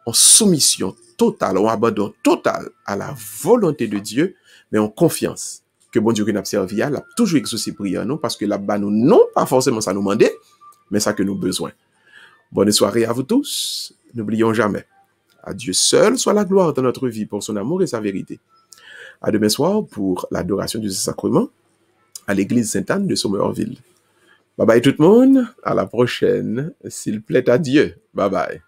en soumission totale, en abandon total à la volonté de Dieu, mais en confiance que bon Dieu qui nous servi, a toujours exaucé prière nous parce que là-bas nous non pas forcément ça nous demandait, mais ça que nous besoin. Bonne soirée à vous tous. N'oublions jamais. À Dieu seul soit la gloire dans notre vie pour son amour et sa vérité. À demain soir pour l'adoration du Saint-Sacrement à l'église Sainte-Anne de Sommerville. Bye bye tout le monde. À la prochaine. S'il plaît à Dieu. Bye bye.